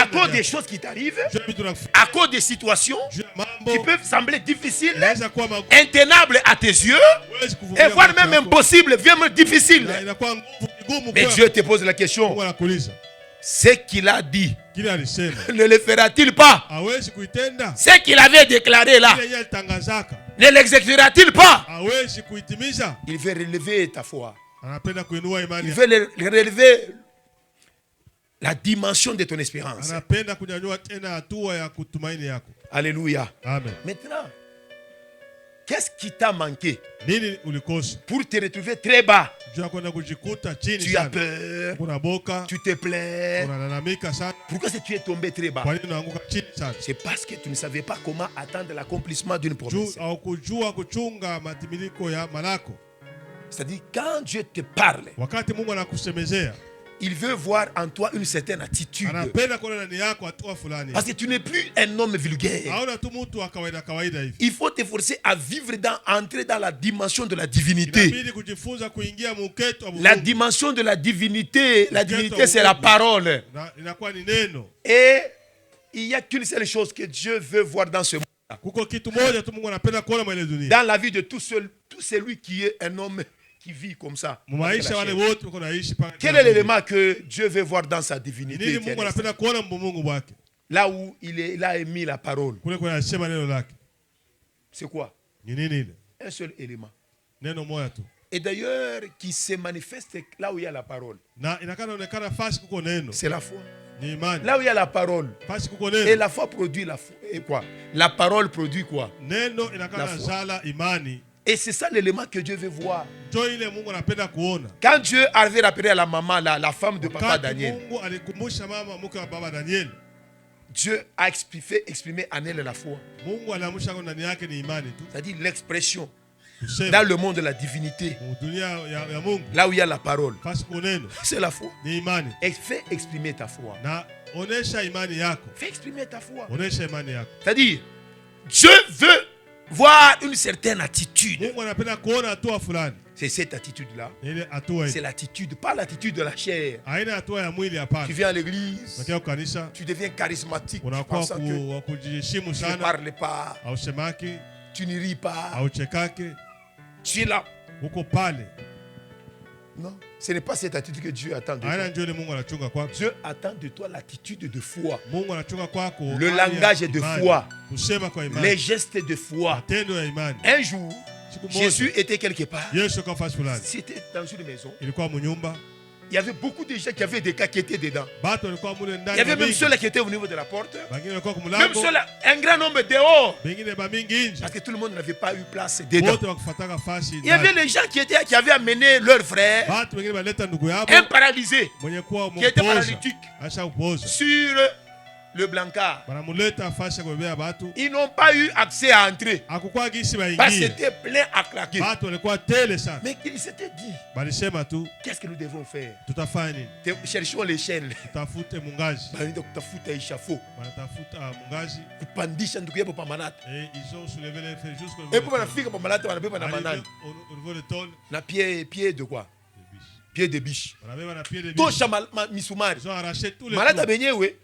cause des choses qui t'arrivent, à cause des situations qui peuvent sembler difficiles, intenables à tes yeux, et voire même impossibles, même difficiles. Mais Dieu te pose la question. Ce qu'il a dit, ne le fera-t-il pas? Ce qu'il avait déclaré là, ne l'exécutera-t-il pas? Il veut relever ta foi. Il veut relever la dimension de ton espérance. Alléluia. Amen. Maintenant, qu'est-ce qui t'a manqué pour te retrouver très bas? Tu as peur, tu te plains. Pourquoi est-ce que tu es tombé très bas? C'est parce que tu ne savais pas comment attendre l'accomplissement d'une promesse. C'est-à-dire, quand Dieu te parle, il veut voir en toi une certaine attitude. Parce que tu n'es plus un homme vulgaire. Il faut te forcer à vivre, entrer dans la dimension de la divinité. La dimension de la divinité, c'est la parole. Et il n'y a qu'une seule chose que Dieu veut voir dans ce monde. Dans la vie de tout celui qui est un homme qui vit comme ça. Quel est l'élément que Dieu veut voir dans sa divinité? Là où il a émis la parole. C'est quoi? Un seul élément. Et d'ailleurs, qui se manifeste là où il y a la parole. C'est la foi. Là où il y a la parole. Et la foi produit la foi. Et quoi? La parole produit quoi? La foi. Et c'est ça l'élément que Dieu veut voir. Quand Dieu avait rappelé à la maman, la femme de papa Daniel, Dieu a exprimé en elle la foi. C'est-à-dire l'expression kusema dans le monde de la divinité, dunia ya Mungu, là où il y a la parole, fasi kuneno c'est la foi. ni imani. Fais exprimer ta foi. Na onesha imani yako, Fais exprimer ta foi. onesha imani yako. C'est-à-dire, Dieu veut voir une certaine attitude. Mungu anapenda kuona hatua fulani. C'est cette attitude-là. Ile hatua C'est ile. l'attitude, pas l'attitude de la chair. Haina hatua ya mwili Tu hapana. viens à l'église, Unakia kanisa, tu deviens charismatique, unakuwa pensant que wa kujiheshimu tu ne sana, parles pas, au semaki, tu ne ris pas, au chekake, tu es là. uko pale. Non, ce n'est pas cette attitude que Dieu attend de Haina toi. njoo ile Mungu anachunga kwako. Dieu attend de toi l'attitude de foi, Mungu anachunga kwako le hali ya langage de imani, foi, kusema kwa les imani, gestes de foi. matendo ya imani. Un jour, Siku moja Jésus était quelque part. Yesu kwa fasi fulani, C'était dans une maison. ilikuwa munyumba, Il y avait beaucoup de gens qui avaient des cas qui étaient dedans. batu walikuwa mule Il y ndani, avait même mingi. ceux-là qui étaient au niveau de la porte. Bengine walikuwa Même kumlango, ceux-là, un grand nombre dehors. bengine ba mingi nje. Parce que tout le monde n'avait pas eu place dedans. Wote wakufataka fasi Il y avait ndani. les gens qui avaient amené leur frère, Batu wengine baleta ndugu yabo un paralysé, mwenye kuwa qui était mpoza, paralytique, asha upoza. sur le blancard. Banamuleta fasi ya kubebea batu. Ils n'ont pas eu accès à entrer. Hakukuwa gisi Parce que baingie. c'était plein à claquer. Batu walikuwa tele sana. Mais ils s'étaient dit, Balisema tu qu'est-ce que nous devons faire? tutafanya nini? Cherchons l'échelle. Tutafute mungaji. Banaenda kutafuta échafaud. Banatafuta mungaji. Kupandisha ndugu yako pa manata. Et ils ont soulevé les faits jusqu'au Et puis wanafika pa manata wanabeba na manani. au niveau de tôle. Na pied de quoi? Pied de biche. Wanabeba na pied de biche. Tosha misumari. Ils ont arraché tous les Malata clous. benyewe.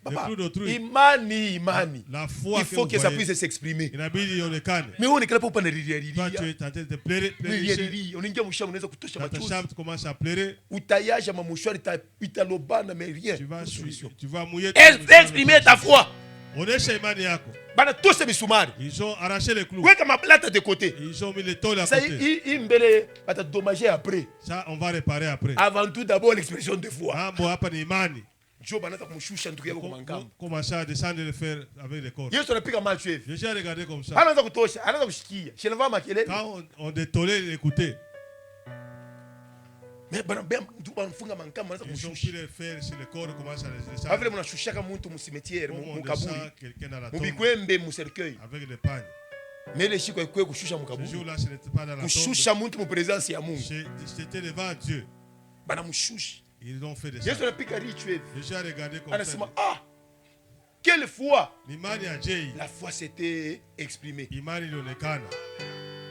Papa, clous d'autrui. imani. La foi Il faut que ça vous voyez, puisse s'exprimer. inabidi ionekane. Mais on est là pour pas ne Toi, tu rire. es tenté de pleurer, pleurer. Unaingia mshamba unaweza kutosha Dans ta machozi. chambre, tu commences à pleurer. Utayaja mamushwari italobana mais rien. Tu vas mouiller. Exprimer ta foi. Onesha imani yako. Bana tosha misumari. Ils ont arraché les clous. Weka maplata de côté. Ils ont mis les tôles à Ça côté. imbele bata dommager après. Ça, on va réparer après. Avant tout d'abord l'expression de foi. Mambo hapa ni imani. Job anataka kumshusha ndugu yako kumangama. Commencer à descendre le fer avec les cordes. Yesu anapiga macho hivi. J'ai regardé comme ça. Anaanza kutosha, anaanza kushikia. Shenava makelele. Quand on détolait l'écouter, Mais bana bem ndugu banafunga mankama anaanza ils ont kumshusha. pris les fers sur les cordes, commencent à les Avile descendre. mnashushaka mtu musimetiere Comme on mukaburi. descend quelqu'un dans la tombe Mubikwembe mu cercueil. avec les pagnes. Mais le shiko ikwe kushusha Ce mukaburi. jour-là, ce n'était pas dans la tombe. Kushusha mtu mu présence ya Mungu. C'était devant Dieu. Bana mshusha. Ils ont fait de ça. Yesu anapiga richu hivi. J'ai regardé comme ça. Anasema ah! Quelle foi! Imani ya Jei. La foi s'était exprimée. Imani ilionekana.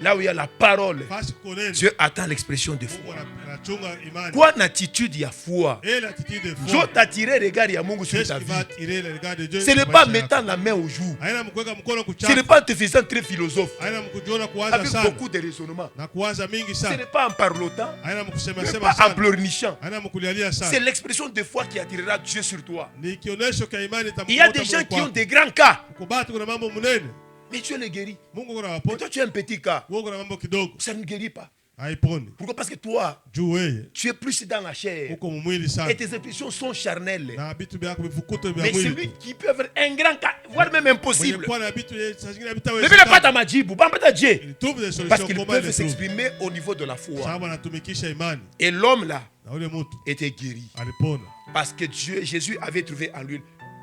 Là où il y a la parole, Fasi koneni. Dieu attend l'expression de foi. Mungu anachunga imani. Quoi une attitude ya foi? Et l'attitude de Dieu foi. t'attirer regard ya Mungu sur Qu'est-ce ta qui vie. va attirer le regard de Dieu? Ce n'est pas en mettant la main au jour. Haina mkuweka mkono Ce n'est kuchapa. pas en te faisant très philosophe. Haina mkujiona kuwaza Avec sana. beaucoup de raisonnements. Na kuwaza mingi Ce sana. n'est pas en parlotant. Haina mkusema Ce n'est sema pas en sana. pleurnichant. Haina mkulialia C'est sana. l'expression de foi qui attirera Dieu sur toi. Ni kionyesho cha imani Il y a des gens qui ont des grands cas. kubatu kuna mambo munene. Mais Dieu les guérit. Mungu kuna Mais waponya. toi, tu as un petit cas. Wewe kuna mambo kidogo. Ça ne guérit pas. Haiponi. Pourquoi? Parce que toi, Juu wewe tu es plus dans la chair. uko mumwili sana. Et tes impressions sont charnelles. Na vitu vyako vifukuto vya Mais mwili. celui qui peut avoir un grand cas, voire même Mwenye impossible. kuwa na vitu saa zingine Mais vitawezekana. pas ta majibu, pas ta Dieu. Il trouve des Parce solutions qu'ils comment il peuvent les trouve. s'exprimer au niveau de la foi. Sababu anatumikisha imani. Et l'homme là Na ule mtu était guéri. alipona. Parce que Jésus avait trouvé en lui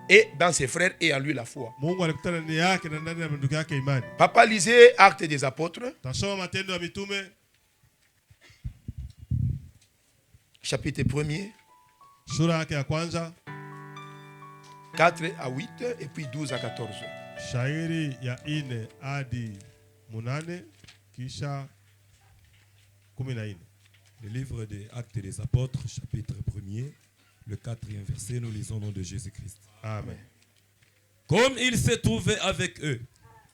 et dans ses frères et en lui la foi. Mungu alikutana ndani yake na ndani ya ndugu yake imani. Papa lisait Actes des Apôtres, Tasoma Matendo ya Mitume chapitre 1er, sura yake ya kwanza 4 à 8 et puis 12 à 14. shairi ya 4 hadi 8 kisha 14. Le livre des Actes des Apôtres, chapitre 1er, le 4e verset, nous lisons au nom de Jésus-Christ. Amen. Comme il s'est trouvé avec eux,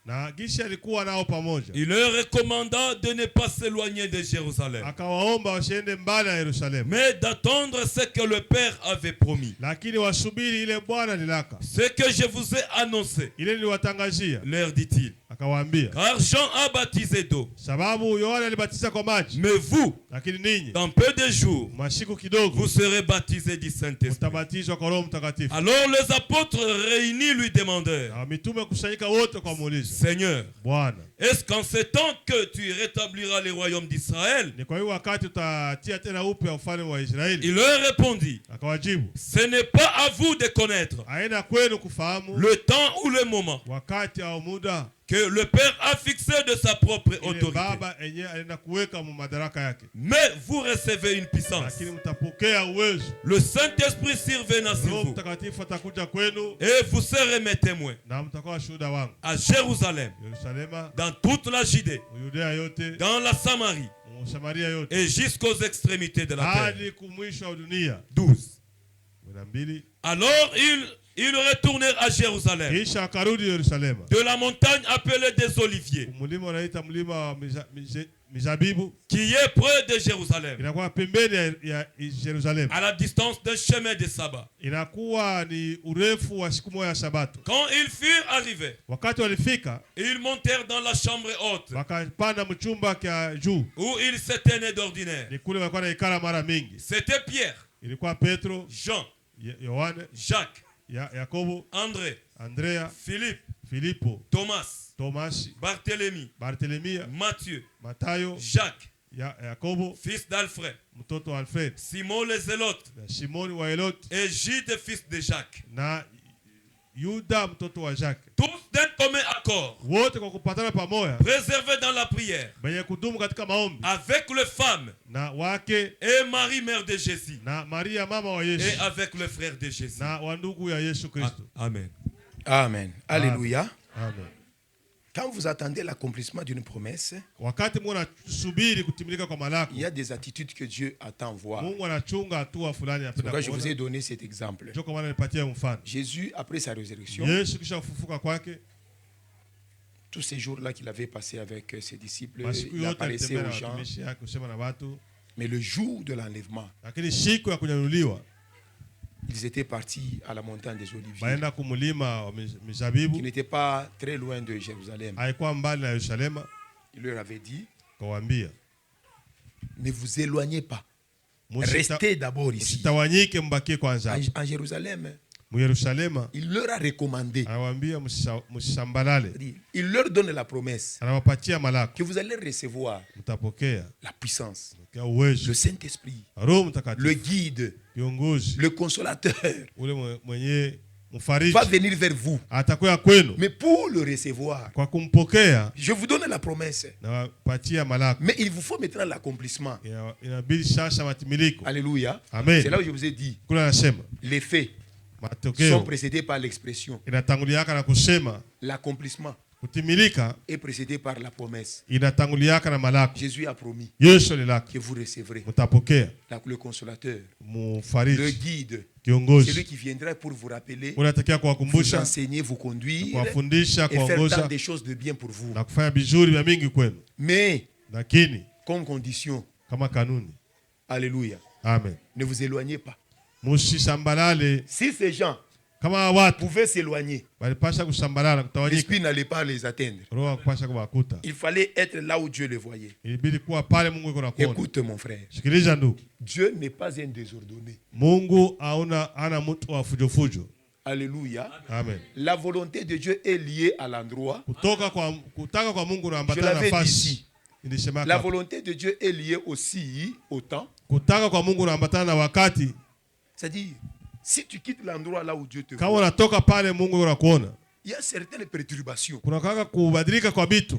Na gisha alikuwa nao pamoja. il leur recommanda de ne pas s'éloigner de Jérusalem, Akawaomba wasiende mbali na Yerusalemu. mais d'attendre ce que le Père avait promis. Lakini wasubiri ile Bwana nilaka. Ce que je vous ai annoncé, Ile niliwatangazia. leur dit-il. Akawaambia. Car Jean a baptisé d'eau, Sababu Yohana alibatiza kwa maji. mais vous, Lakini ninyi dans peu de jours, masiku kidogo vous serez baptisés du Saint-Esprit. mtabatizwa kwa Roho Mtakatifu. Alors les apôtres réunis lui demandèrent, Na mitume kusanyika wote kwa muulizo. Seigneur, Bwana, est-ce qu'en ce temps que tu rétabliras le royaume d'Israël? ni kwa hiyo wakati utatia tena upya ufalme wa Israeli? Il leur répondit, Akawajibu, ce n'est pas à vous de connaître haina kwenu kufahamu le temps ou le moment wakati au muda que le Père a fixé de sa propre ile autorité. baba enyewe alienda kuweka mu madaraka yake. Mais vous recevez une puissance. Lakini mtapokea uwezo. Le Saint-Esprit survenant sur Roho vous. Mtakatifu atakuja kwenu Et vous serez mes témoins na mtakuwa shuhuda wangu. à Jérusalem, Yerusalema, dans toute la Judée, Yudea yote, dans la Samarie Samaria yote, et jusqu'aux extrémités de la terre. hadi kumwisho wa dunia. 12. 12. Alors ils retournèrent à Jérusalem, Kisha akarudi Yerusalema. de la montagne appelée des Oliviers, Mlima unaita mlima wa mizabibu, qui est près de Jérusalem, inakuwa pembeni ya Yerusalemu. à la distance d'un chemin de sabbat. Inakuwa ni urefu wa siku moja ya Sabato. Quand ils furent arrivés, Wakati walifika, ils montèrent dans la chambre haute, wakapanda mchumba kia juu. où ils se tenaient d'ordinaire. Ni kule walikuwa naikala mara mingi. C'était Pierre, Ilikuwa Petro, Jean, Yohane, Jacques, Yakobo, André, Andrea, Philippe, Filipo, Thomas, Tomasi, Barthélemy, Bartelemia, Matthieu, Matayo, Jacques, Yakobo, fils d'Alfred, mtoto wa Alfred, Simon le Zélote, na Simoni wa Elot, et Jude, fils de Jacques. na Yuda mtoto wa Jacques. Tous d'un commun accord, Wote kwa kupatana pamoja, préservés dans la prière, benye kudumu katika maombi, avec les femmes na wake et Marie, mère de Jésus, na Maria mama wa et Yesu, avec le frère de Jésus. na wandugu ya Yesu Kristo. Amen. Amen. Alléluia. Amen. Quand vous attendez l'accomplissement d'une promesse, Wakati Mungu anasubiri kutimilika kwa malako, il y a des attitudes que Dieu attend voir. Mungu anachunga hatua fulani C'est apenda pourquoi je vous ai kuona. donné cet exemple. Ndio kwa maana nipatia mfano. Jésus, après sa résurrection, Yesu kisha kufufuka kwake, tous ces jours-là qu'il avait passé avec ses disciples, masiku il yote apparaissait alitembea na aux gens. watumishi yake kusema na watu, Mais le jour de l'enlèvement, lakini siku ya kunyanyuliwa ils étaient partis à la montagne des Oliviers, baenda kumulima wa qui mizabibu, n'était pas très loin de Jérusalem. haikuwa mbali na Yerusalema. Il leur avait dit, Kawaambia, ne vous éloignez pas. Musita- Restez d'abord ici. msitawanyike, mbakie kwanza. En Jérusalem, Mu Yerusalema il leur a recommandé, anawaambia msisambalale, il leur donne la promesse anawapatia malako, que vous allez recevoir mtapokea la puissance, mtapokea uwezo, le Saint-Esprit, Roho le Mtakatifu, guide, kiongozi le consolateur ule mwenye mfariji va venir vers vous. atakuwa kwenu. Mais pour le recevoir, Kwa kumpokea je vous donne la promesse. nawapatia malako, Mais il vous faut maintenant l'accomplissement. inabidi sasa matimiliko. Alléluia. Amen. C'est là où je vous ai dit, Kula anasema les faits sont matokeo précédés par l'expression. inatanguliaka na kusema, L'accomplissement kutimilika est précédé par la promesse. inatanguliaka na malako. Jésus a promis Yesu alilaka, que vous recevrez mtapokea le consolateur, le mfariji, guide, celui kiongozi qui viendra pour vous rappeler, unatakiwa vous kuwakumbusha, enseigner, vous conduire kuwafundisha, et faire tant kuwaongoza des choses de bien pour vous. na kufanya vizuri vya mingi kwenu, Mais lakini comme condition, kama kanuni. alléluia, Amen. ne vous éloignez pas. Musisambalale. Si ces gens Kama watu pouvaient s'éloigner, walipasha kusambalala, kutawanyika, l'esprit n'allait pas les atteindre. roho hakupasha kuwakuta. Il fallait être là où Dieu les voyait. Ilibidi kuwa pale Mungu yuko na kuona. Écoute mon frère, Sikiliza ndugu, Dieu n'est pas un désordonné. Mungu hana mtu wa fujofujo. Alléluia. Amen. La volonté de Dieu est liée à l'endroit. Kutaka kwa Mungu Je unaambatana na l'avais dit nafasi. ici. Nilisema La hapa. volonté de Dieu est liée aussi au temps. Kutaka kwa Mungu unaambatana na wakati. C'est-à-dire, si tu quittes l'endroit là où Dieu te Kama voit, unatoka pale Mungu yuko na kuona, il y a certaines perturbations. kuna kaka kubadilika kwa vitu.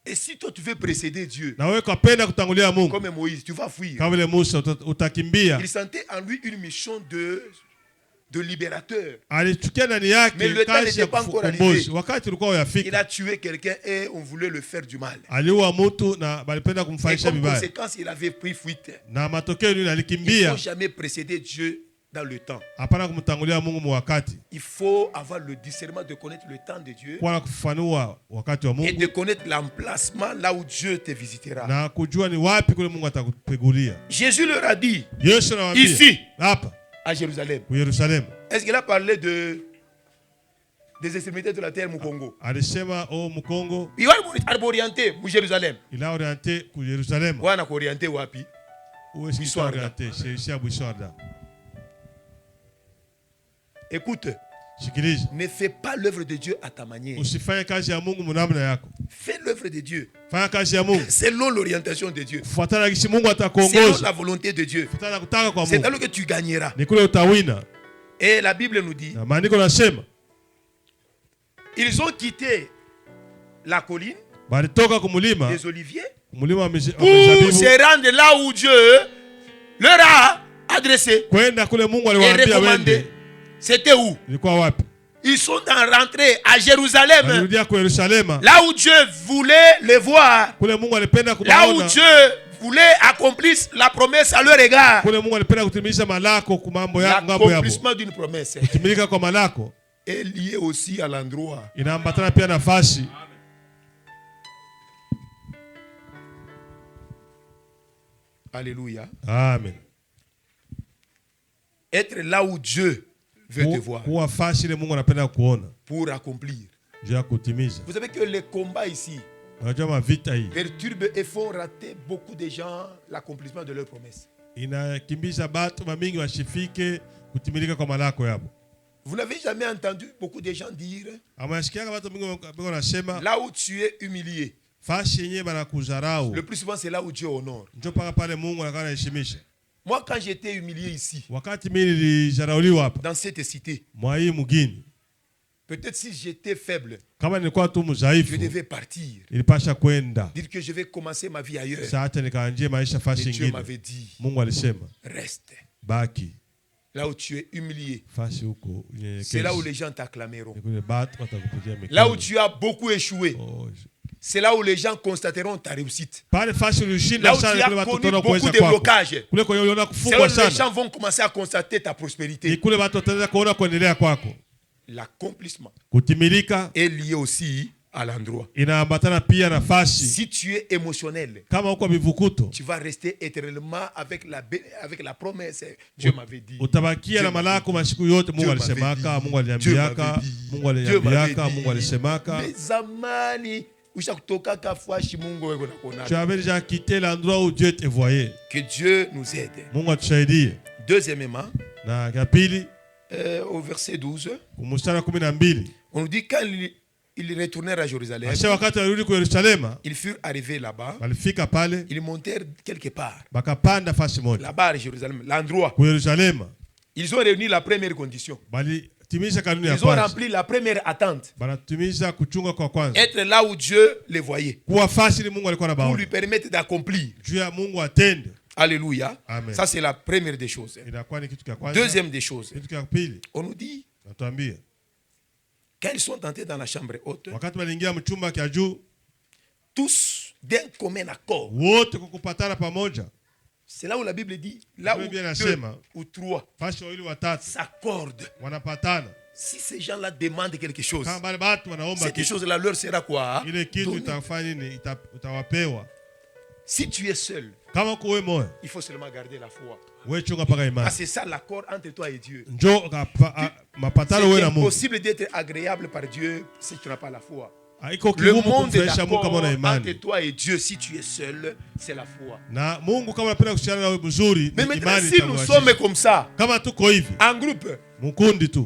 Et si toi tu veux précéder Dieu, Na wewe kapenda kutangulia Mungu, comme Moïse, tu vas fuir. kama vile Musa utakimbia. Il sentait en lui une mission de libérateur. Alichukia ndani Mais yake le temps kazi n'était ya pas encore kukombozi. arrivé. Wakati ulikuwa Il uyafika, a tué quelqu'un et on voulait le faire du mal. aliua mtu na balipenda Et kumfanyisha comme vibaya. conséquence, il avait pris fuite. Na matokeo ni Il ne alikimbia, faut jamais précéder Dieu dans le temps. hapana kumtangulia Mungu mwakati. Il faut avoir le discernement de connaître le temps de Dieu Kwa kufanua wakati wa et Mungu de connaître l'emplacement là où Dieu te visitera. na kujua ni wapi kule Mungu atakupegulia. Jésus leur a dit, Yesu anawaambia ici, hapa à Jérusalem. ku Yerusalemu, Est-ce qu'il a parlé des extrémités de la terre au Congo? alisema Mkongo Il va orienter pour Jérusalem. ila oriente ku Yerusalemu. Wana orienter wapi? Uwe si Bwiswarda. oriente shirishia Bwiswarda. Écoute, Sikiliza, ne fais pas l'œuvre de Dieu à ta manière. usifanye kazi ya Mungu mnamna yako. Fais l'œuvre de Dieu Fanya kazi ya Mungu selon l'orientation de Dieu, fuatana kisi Mungu selon atakuongoza. la volonté de Dieu. Fuatana kutaka kwa C'est Mungu, là que tu gagneras. ni kule utawina. Et la Bible nous dit, Na maandiko nasema ils ont quitté la colline balitoka kumulima, des oliviers mulima wa pour mizabibu, se rendre là où Dieu leur a adressé kwenda kule Mungu et aliwaambia recommandé. wende. C'était où? Ilikuwa wapi? Ils sont rentrés à Jérusalem, Walirudia kwa Yerusalema, là où Dieu voulait les voir, kule Mungu alipenda là où kubaona, Dieu voulait accomplir la promesse à leur égard. kule Mungu alipenda kutimiza malako kwa mambo ya ngambo yabo. L'accomplissement d'une promesse Kutimilika kwa malako est lié aussi à l'endroit. inaambatana pia nafasi. Alléluia. Amen. Être là où Dieu veut te voir Kuwa fasi ile Mungu anapenda kuona, pour accomplir. juu ya kutimiza. Vous savez que les combats ici Unajua mavita hii perturbent et font rater beaucoup de gens l'accomplissement de leurs promesses. inakimbiza batu mamingi washifike kutimilika kwa malako yabo. Vous n'avez jamais entendu beaucoup de gens dire Amayashikiaka batu mingi bako nasema là où tu es humilié. fasi yenyewe banakuzarau, Le plus souvent, c'est là où Dieu honore. njo paka pale Mungu anakaa anaheshimisha. Moi, quand j'étais humilié ici, Wakati mimi nilijarauliwa hapa dans cette cité, mwa hii mugini, peut-être si j'étais faible, kama nilikuwa tu je mzaifu, devais partir. ilipasha kwenda Dire que je vais commencer ma vie ailleurs. sasa, acha nikaanjie maisha Mais fasi Dieu ingine. m'avait dit, Mungu alisema reste. baki Là où tu es humilié, fasi huko, c'est là où les gens t'acclameront. kule batu watakupigia mikono. Là où tu as beaucoup échoué, Oh, c'est là où les gens constateront ta réussite. pale fasi ulishinda Là où tu sana, as kule watu connu wataona beaucoup kuweza de kwako, blocages, kule kwenye uliona c'est là kufungwa où les sana, gens vont commencer à constater ta ni prospérité. kule watu wataanza kuona kuendelea kwako. L'accomplissement Kutimilika est lié aussi à l'endroit. inaambatana pia na fasi. Si tu es émotionnel, Kama uko bivukuto, tu vas rester éternellement avec la promesse. Dieu m'avait dit. utabakia na malako masiku yote. Mungu alisemaka, Mungu aliniambiaka, Mungu aliniambiaka, Mungu alisemaka. Mais zamani ushakutokaka fashi Mungu weko na kuona. Tu avais déjà quitté l'endroit où Dieu te voyait. Que Dieu nous aide. Mungu atusaidie. Deuxièmement, Na ya pili, au verset 12, kumstari 12, on nous dit quand ils retournèrent à Jérusalem, asha wakati walirudi kwa Yerusalema, ils furent arrivés là-bas, walifika pale, ils montèrent quelque part. bakapanda fasi moja Là-bas à Jérusalem, l'endroit. kwa Yerusalema, Ils ont réuni la première condition. balitimisha kanuni ya Ils ont kwanza, rempli la première attente. banatumisha kuchunga kwa kwanza, Être là où Dieu les voyait. kuwa fasi ili Mungu alikuwa Pour lui anabaona, permettre d'accomplir. juu ya Mungu atende. Alléluia. Amen. Ça, c'est la première des choses. Inakuwa ni kitu cha kwanza. Deuxième des choses. Kitu cha pili, On nous dit, natuambia quand ils sont entrés dans la chambre haute, wakati waliingia mchumba kia juu, tous d'un commun accord. wote kukupatana pamoja, C'est là où la Bible dit, là où Bible deux inasema, ou trois fasi wawili watatu s'accordent. wanapatana, Si ces gens-là demandent quelque chose, kama bale batu wanaomba cette kitu, chose-là leur sera quoi? ile kitu Donné. itafanya nini? Utawapewa. Si tu es seul, Kama uko wewe moyo, il faut seulement garder la foi. wewe chunga paka Ah, imani, c'est ça l'accord entre toi et Dieu. njoo mapatano wewe C'est na Mungu. impossible d'être agréable par Dieu si tu n'as pas la foi. Haiko Le kigumu monde est kumfurahisha Mungu kama d'accord una entre imani. toi et Dieu. Si tu es seul, c'est la foi. Na Mungu kama unapenda kushirikiana nawe mzuri, Mais ni maintenant, imani si nous itakuwezesha. sommes comme ça, Kama tuko hivi, en groupe, mkundi tu,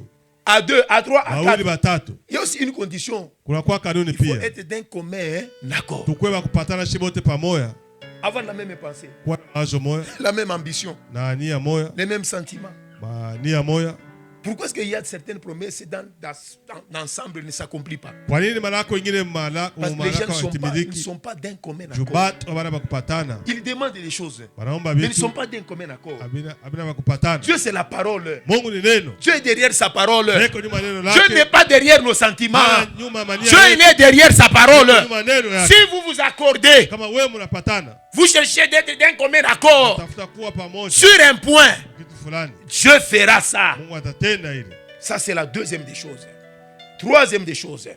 à deux, à trois, à wawili quatre, watatu, il y a aussi une condition. kuna kwa kanuni Il faut pia. être d'un commun accord. Tukwe kupatana shi bote pamoja, Avoir la même pensée, kuwa na mawazo moja la même ambition, na nia moja, les mêmes sentiments. nia moja. Pourquoi est-ce qu'il y a certaines promesses dans l'ensemble ne s'accomplissent pas? Kwa nini malako wengine Parce que les gens malako ne hatimiliki? sont pas d'un commun accord. Jubat wana bakupatana, Ils demandent des choses, wanaomba mais ils ne vitu sont pas d'un commun accord. abina bakupatana. Dieu, c'est la parole. Mungu ni neno, Dieu est derrière sa parole. neko nyuma neno Dieu n'est lake, pas derrière nos sentiments. mara nyuma mania Dieu yetu, est derrière sa parole. nyuma neno Si yake. vous vous accordez, Kama wewe mnapatana, vous cherchez d'être d'un commun accord tafuta kuwa pamoja sur un point, kitu fulani, Dieu fera ça. Mungu atatenda ile. Ça, c'est la deuxième des choses. Troisième des choses.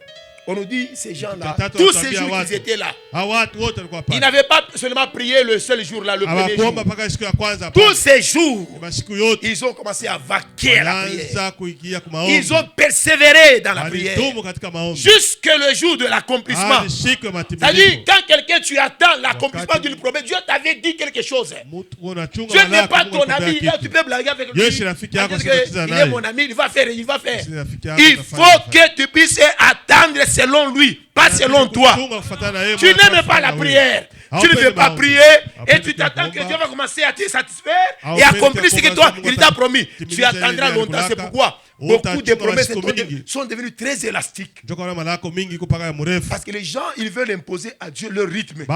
On nous dit, ces gens-là, Tatu tous ces watambia jours watu. qu'ils étaient là, Hao watu wote walikuwa ils pale. n'avaient pas seulement prié le seul jour-là, le premier jour. Hawakuomba mpaka siku ya kwanza Tous hapana. ces jours, Masiku yote ils ont commencé à vaquer à la prière. walianza kuingia kwa maombi. Ils ont persévéré dans la prière Walidumu katika maombi. jusque le jour de l'accomplissement. Hadi siku ya C'est-à-dire, matimilifu. quand quelqu'un tu attends l'accomplissement Wakati- d'une promesse, Dieu t'avait dit quelque chose. Mtu unachunga Dieu n'est malako, pas Mungu ton anakupea ami. Là, kitu. tu peux blaguer avec lui. Dieu, c'est rafiki yako, Parce si que utacheza il est naye. mon ami, il va faire, il va faire. Si rafiki yako, Il utafanya, faut utafanya. que tu puisses attendre selon lui, pas selon toi. Kuchunga kufuatana na yeye, Tu Mungu n'aimes pas atakufuata la wewe. prière. tu ne veux pas prier et tu t'attends que Dieu va commencer à te satisfaire et accomplir ce que toi, il t'a promis. Tu attendras longtemps. C'est pourquoi beaucoup de promesses sont devenues très élastiques. Parce que les gens, ils veulent imposer à Dieu leur rythme. Le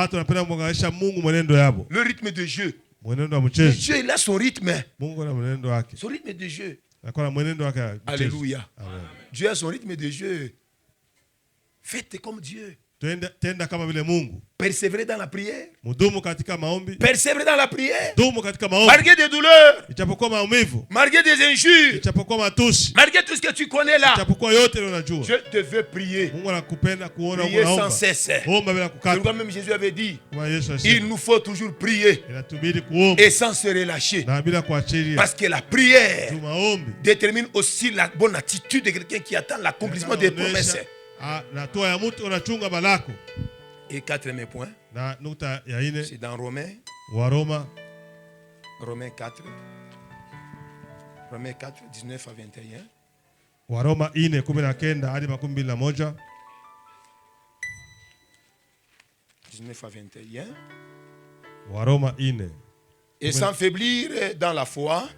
rythme de Dieu. Dieu, il a son rythme. Son rythme de Dieu. Alléluia. Dieu a son rythme de jeu. Faites comme Dieu. Persévérer dans la prière. Persévérer dans la prière. Malgré des douleurs. Malgré des injures. Malgré tout ce que tu connais là. Je te veux prier. Prier sans cesse. C'est pourquoi même Jésus avait dit, il nous faut toujours prier et sans se relâcher. Parce que la prière détermine aussi la bonne attitude de quelqu'un qui attend l'accomplissement des promesses. Et quatrième point, c'est dans Romains 4, 19 à 21. Waroma 4:19 hadi 21. 19 à 21. Waroma 4. Et sans faiblir dans la foi,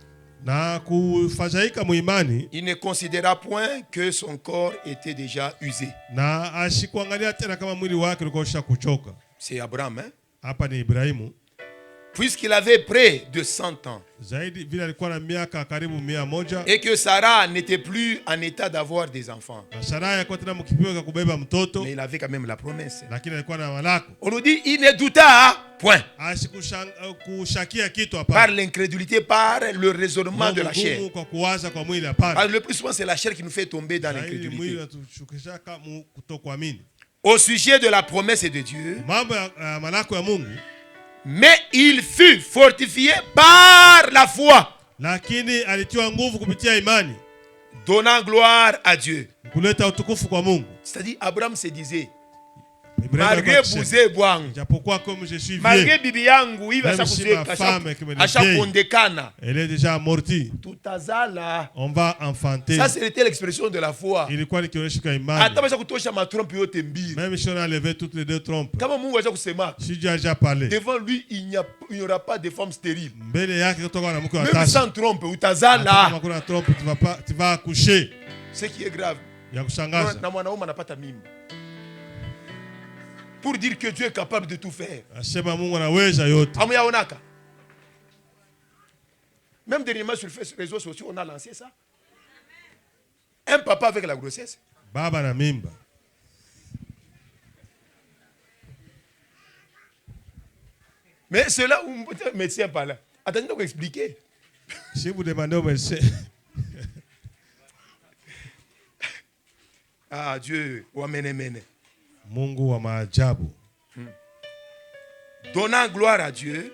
na kufadhaika muimani, il ne considéra point que son corps était déjà usé. na ashikuangalia tena kama mwili wake ulikuwa ushakuchoka. C'est Abraham, hein? Hapa ni Ibrahimu. Puisqu'il avait près de 100 ans. Zaidi vile alikuwa na miaka karibu 100. Et que Sarah n'était plus en état d'avoir des enfants. Na Sarai alikuwa tena mkipio cha kubeba mtoto. Mais il avait quand même la promesse. Lakini alikuwa na malako. On nous dit il ne douta point. Asikushakia kitu hapa. Par l'incrédulité, par le raisonnement de la chair. Kwa kuwaza kwa mwili hapana. Parce que le plus souvent c'est la chair qui nous fait tomber dans l'incrédulité. Mwili unatushukisha kama kutokuamini. Au sujet de la promesse de Dieu. Mambo ya malako ya Mungu. Mais il fut fortifié par la foi. Lakini alitiwa nguvu kupitia imani. Donnant gloire à Dieu. Kuleta utukufu kwa Mungu. C'est-à-dire Abraham se disait, malgré buze bwangu, japokuwa comme je suis vieux, malgré bibi yangu hivi ashakondekana, elle est déjà amortie, tutazala, on va enfanter. Ça c'était l'expression de la foi. Ilikuwa ni kionyesho cha imani. Hata basha kutosha matrompe yote mbili. Même si on a levé toutes les deux trompes. Kama Mungu acha kusema, si Dieu a déjà parlé, devant lui il n'y aura pas de femme stérile. Mbele yake kutoka na mke wa même sans trompe utazala. Kama kuna trompe tu vas accoucher. Ce qui est grave. Ya kushangaza. Na mwanaume anapata mimba. Pour dire que Dieu est capable de tout faire. Asema Mungu anaweza yote. Amuyaonaka. Même dernièrement sur les réseaux sociaux, on a lancé ça. Un papa avec la grossesse. Baba na mimba. Mais c'est là où le médecin parle. Attendez, donc expliquer. Si vous demandez au médecin. Ah Dieu, wamenemene. Mungu wa maajabu. Donnant gloire à Dieu.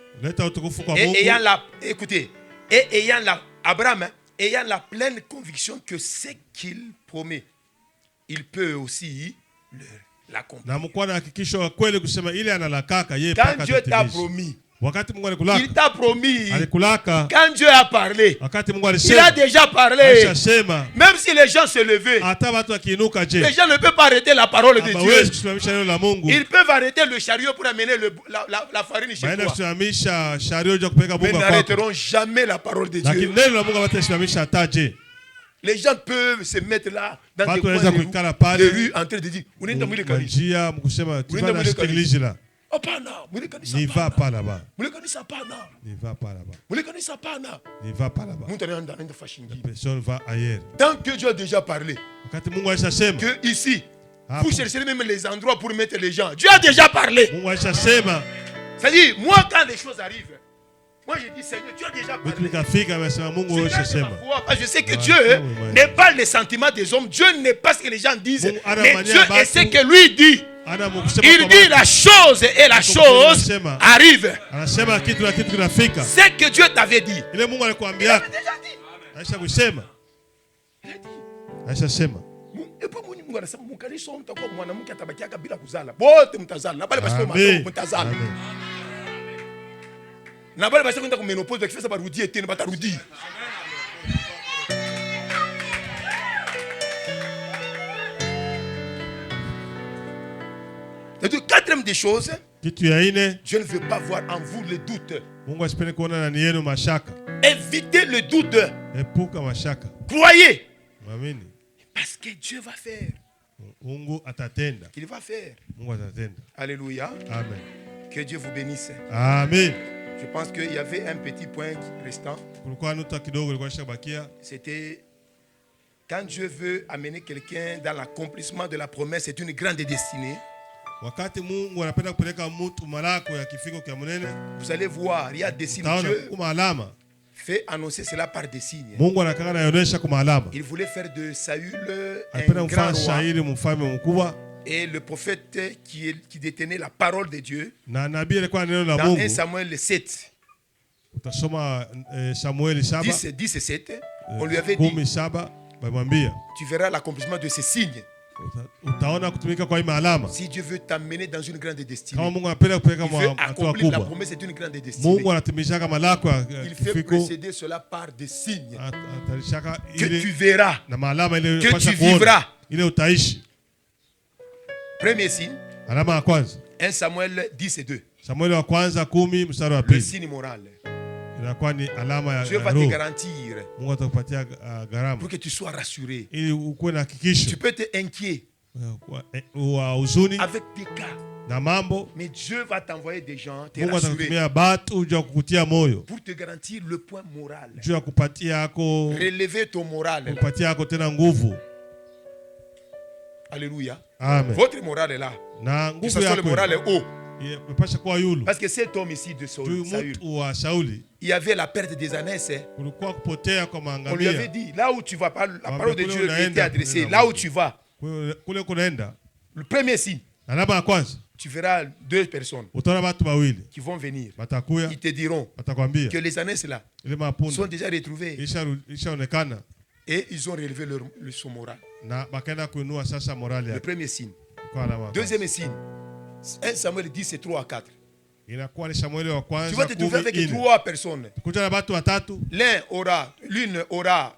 Et ayant la, écoutez, et ayant la, Abraham, ayant la pleine conviction que ce qu'il promet, il peut aussi l'accomplir. Quand Dieu t'a promis, il t'a promis. Quand Dieu a parlé, il a déjà parlé. Même si les gens se levaient, les gens ne peuvent pas arrêter la parole de Dieu. Ils peuvent arrêter le chariot pour amener la farine chez toi. Mais ils n'arrêteront jamais la parole de Dieu. Les gens peuvent se mettre là dans des coins de rue en train de dire, n'y va pas là-bas. N'y va pas là-bas. N'y va pas là-bas. Personne va ailleurs. Tant que Dieu a déjà parlé, que ici, vous cherchez même les endroits pour mettre les gens. Dieu a déjà parlé. C'est-à-dire, moi, quand les choses arrivent, moi je dis Seigneur, Dieu a déjà parlé. Je sais que Dieu n'est pas les sentiments des hommes. Dieu n'est pas ce que les gens disent. Mais Dieu est ce que lui dit. Il dit la chose et la chose arrive. C'est que Dieu t'avait dit. Il avait déjà dit. Et puis Mungu anasema mkalisho mtakuwa mwanamke atabakiaka bila kuzala. Wote mtazala. Na pale basi mtazala. Na pale basi kwenda ku menopause bakifesa barudi tena batarudi. Et donc, quatrième des choses, Kitu ya ine, Dieu ne veut pas voir en vous le doute. Mungu asipende kuona ndani yenu mashaka. Évitez le doute. Epuka mashaka. Croyez. Mwamini. Parce que Dieu va faire. Mungu atatenda. Il va faire. Mungu atatenda. Alléluia. Amen. Que Dieu vous bénisse. Amen. Je pense qu'il y avait un petit point restant. Kulikuwa nuta kidogo ilikuwa shabakia. C'était quand Dieu veut amener quelqu'un dans l'accomplissement de la promesse, c'est une grande destinée. Wakati Mungu anapenda kupeleka mtu malako ya kifiko kia munene. Vous allez voir, il y a des signes. Dieu fait annoncer cela par des signes. Mungu anataka anaonyesha kwa alama. Il voulait faire de Saül un Anapenda grand mfano roi. Shairi mfalme mkubwa. Et le prophète qui détenait la parole de Dieu, Na nabii alikuwa neno la dans Mungu. 1 Samuel 7, Utasoma Samuel 7. 10 et 7, on lui avait dit, 17 bamwambia tu verras l'accomplissement de ces signes. utaona kutumika kwa hii alama. Si Dieu veut t'amener dans une grande Kama destinée, Mungu anapenda kupeleka il veut hatua accomplir la kubwa. promesse, c'est une grande destinée. Mungu anatimishaka malako ya Il fait kifiko. précéder cela par des signes Atalishaka que tu ile verras, na maalama ile que pasha tu kuona. vivras. Ile utaishi. Premier signe, Alama ya kwanza. 1 Samuel 10 et 2. Samueli wa kwanza 10 mstari wa Le pili. signe moral. Inakuwa ni alama ya Dieu va te roho. garantir Mungu atakupatia gharama pour que tu sois rassuré. ili ukuwe na Tu hakikisho peux te inquiéter wa huzuni avec des cas, na mambo. mais Dieu va t'envoyer des gens te Mungu rassurer atakutumia batu juu ya kukutia moyo, pour te garantir le point moral. juu ya kupatia yako, Relever ton moral. kupatia yako tena nguvu. Alléluia. Amen. Votre moral est là. Na Que nguvu ce soit le yako moral est haut. imepasha kuwa yulu. Parce que cet homme ici de Juu Saül, mtu wa Sauli il y avait la perte des ânesses. kulikuwa kupotea kwa On lui avait maangamia. dit, là où tu vas, la parole de Dieu lui était adressée, là où tu vas, Kule kunaenda le premier signe, alama ya kwanza tu verras deux personnes utaona watu wawili qui vont venir. batakuya, Ils te diront batakwambia que les ânesses là ile sont mapunda déjà retrouvées ishaonekana et ils ont relevé son moral. na bakaenda kuinua sasa morali Le yake. premier signe. Kwa alama ya kwanza. Deuxième signe, 1 Samuel 10, 3 à 4. Inakuwa ni Samueli wa Tu kwanza vas te trouver avec 10:4. trois personnes. Kuja na watu watatu, L'une aura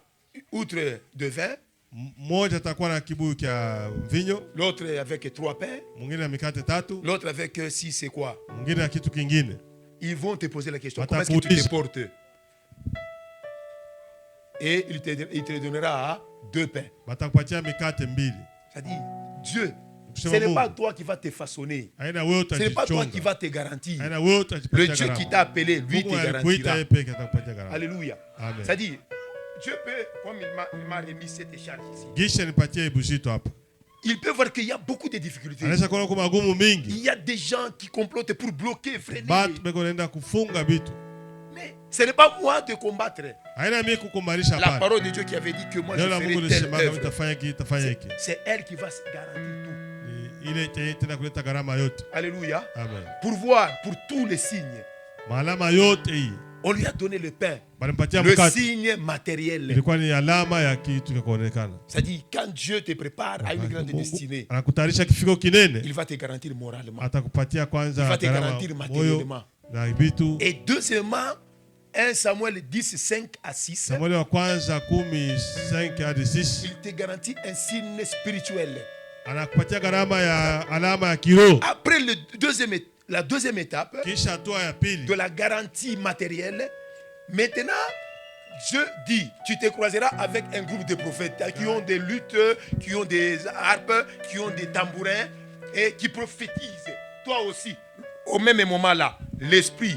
outre de vin, mmoja atakuwa na kibuyu cha mvinyo, l'autre avec 3 pains, mwingine na mikate tatu, l'autre avec 6 c'est quoi? mwingine na kitu kingine. Ils vont te poser la question, Attends, comment est-ce que tu te Bouddhiste. portes? Et il te donnera 2 pains. Batakupatia mikate mbili. C'est-à-dire, Dieu, ce Kusema n'est pas Mungu. toi qui vas te façonner. Haina wewe Ce n'est pas toi qui utajichonga. vas te garantir. Haina wewe Le utajipatia Dieu qui gharama. t'a appelé, lui te Mungu alikuita garantira. yeye peke atakupatia gharama. Alléluia. Amen. C'est-à-dire, Dieu peut, comme il m'a remis cette charge ici, Gisha nipatie buzito hapa. il peut voir qu'il y a beaucoup de difficultés. Anaweza kuona kuna magumu Il mingi. y a des gens qui complotent pour bloquer, freiner. Batu beko naenda kufunga vitu. Mais ce n'est pas moi de combattre. Haina mimi kukumbanisha La hapana. parole de Dieu qui avait dit que moi je Neno la Mungu ferai telle lisema kama œuvre. utafanya hiki, utafanya hiki. C'est elle qui va se garantir tout. Ni ile tena kuleta gharama yote. Alléluia. Amen. Pour voir, pour tous les signes, Maalama yote hii on lui a donné le pain. balimpatia Le mkate. signe matériel. Ilikuwa ni alama ya kitu cha kuonekana. C'est-à-dire, quand Dieu te prépare à une grande Mungu destinée, anakutayarisha kifiko kinene, il va te garantir moralement. atakupatia Il kwanza va te gharama garantir moyo matériellement. na vitu. Et deuxièmement, 1 Samuel 10, 5 à 6, Samueli wa kwanza 10:5 hadi 6 il te garantit un signe spirituel. anakupatia gharama ya alama ya kiroho. Après la deuxième étape Kisha hatua ya pili de la garantie matérielle, maintenant, Dieu dit, tu te croiseras avec un groupe de prophètes qui ont des luttes, qui ont des harpes, qui ont des tambourins et qui prophétisent. Toi aussi, au même moment-là, l'esprit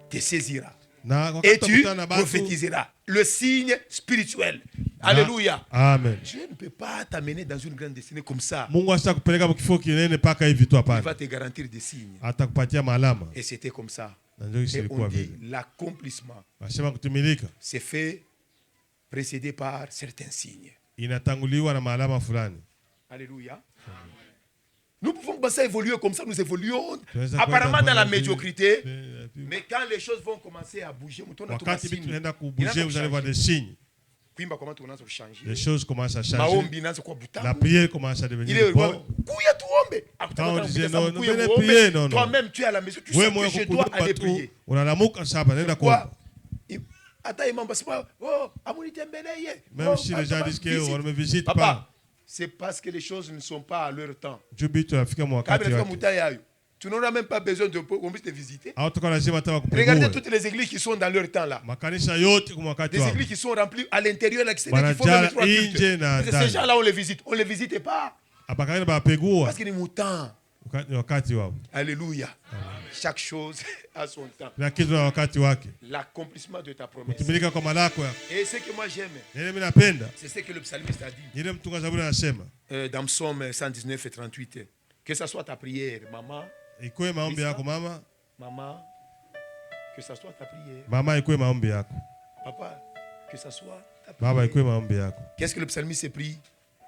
te saisira na et wakati tu utakutana na batu. prophétiseras. Le signe spirituel. Alléluia. Amen. Dieu ne peut pas t'amener dans une grande destinée comme ça. Mungu asakupeleka kifo kinene paka hivi tu Il hapana. va te garantir des signes. Atakupatia maalama. Et c'était comme ça. Na ndio Et ilikuwa on dit vile. l'accomplissement Wasema kutimilika c'est fait précédé par certains signes. inatanguliwa na maalama fulani. Alléluia. Nous pouvons commencer à évoluer comme ça, nous évoluons Tunaweza apparemment kwenda dans la pale médiocrité, vile. mais quand les choses vont commencer à bouger, Wakati vitu vinaenda kubouger, vous allez voir des signes. comment tunaanza kuchanger. Les choses commencent à changer. Maombi inaanza kuwa La butamu. prière commence à Il devenir est bon. kuya tuombe. Quand on disait Akutaka non, kuya non, muombe. prier, non, non. Toi-même tu es à la maison, tu Wewe sais moyo que je dois kukudupa aller tu prier. unalamuka saba nenda kuomba. Pourquoi? Hata imam basema, oh, amunitembeleye. Même si les gens disent qu'on ne me visite Papa, pas. c'est parce que les choses ne sont pas à leur temps. Juu vitu nafika Kabla wakati nafika wake. mutai yayo. Tu n'auras même pas besoin qu'on puisse te visiter. Hawatakuwa lazima hata Regardez wakupegue. toutes les églises qui sont dans leur temps là. Makanisa yote kwa wakati Des wao. églises qui sont remplies à l'intérieur, à l'extérieur, qui font même Wanajala 3 cultes. nje na Ces ndani. gens-là, on les visite. On ne les visite pas. Abakaenda bapegua. Parce qu'il est moutant. Ni wakati wao. Alléluia. Chaque chose a son temps. Kila kitu na wakati wake. L'accomplissement de ta promesse. Kutimilika kwa malako yako. Et ce que moi j'aime, Ile mimi napenda. c'est ce que le psalmiste a dit Ile mtunga Zaburi anasema. dans Psaume 119 et 38. Que ce soit ta prière, maman, Ikuwe maombi yako mama. maman, que ce soit ta prière, Mama ikuwe maombi yako. papa, que ce soit ta Baba prière. ikuwe maombi yako. Qu'est-ce que le psalmiste s'est pris?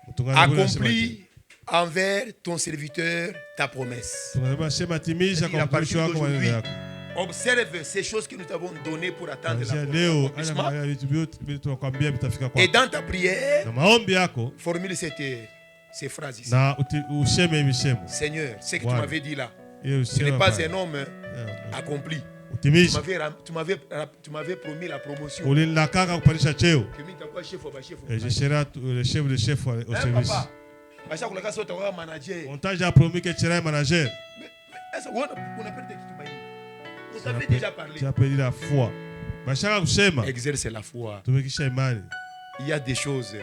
Mtunga Zaburi anasema. Accomplis envers ton serviteur ta promesse. Tunasema sema timisha Il kwa a mtumishi parti wako maneno d'aujourd'hui. yako. Observe ces choses que nous t'avons données pour attendre Kuanzia leo l'accomplissement. haya vitu vyote vile tunakwambia vitafika Et kwako. dans ta prière, Na maombi yako formule ces phrases ici. na useme hii misemo. Seigneur, ce que tu Voilà. m'avais dit là, Hiyo tu n'es useme pas pale. un homme Yeah. accompli. Tu Utimisha. m'avais promis la promotion. Ulinakaka kupandisha cheo. Que mimi nitakuwa chef wa chef. Et je serai le chef de chef au service. Papa, maisha kulaka sio utakuwa manager. On t'a déjà promis que tu seras manager. Mais est-ce qu'on a perdu tumaini? On t'avait déjà parlé. Tu as perdu la foi. Bashaka kusema Exerce la foi. tumekisha imani. Il y a des choses.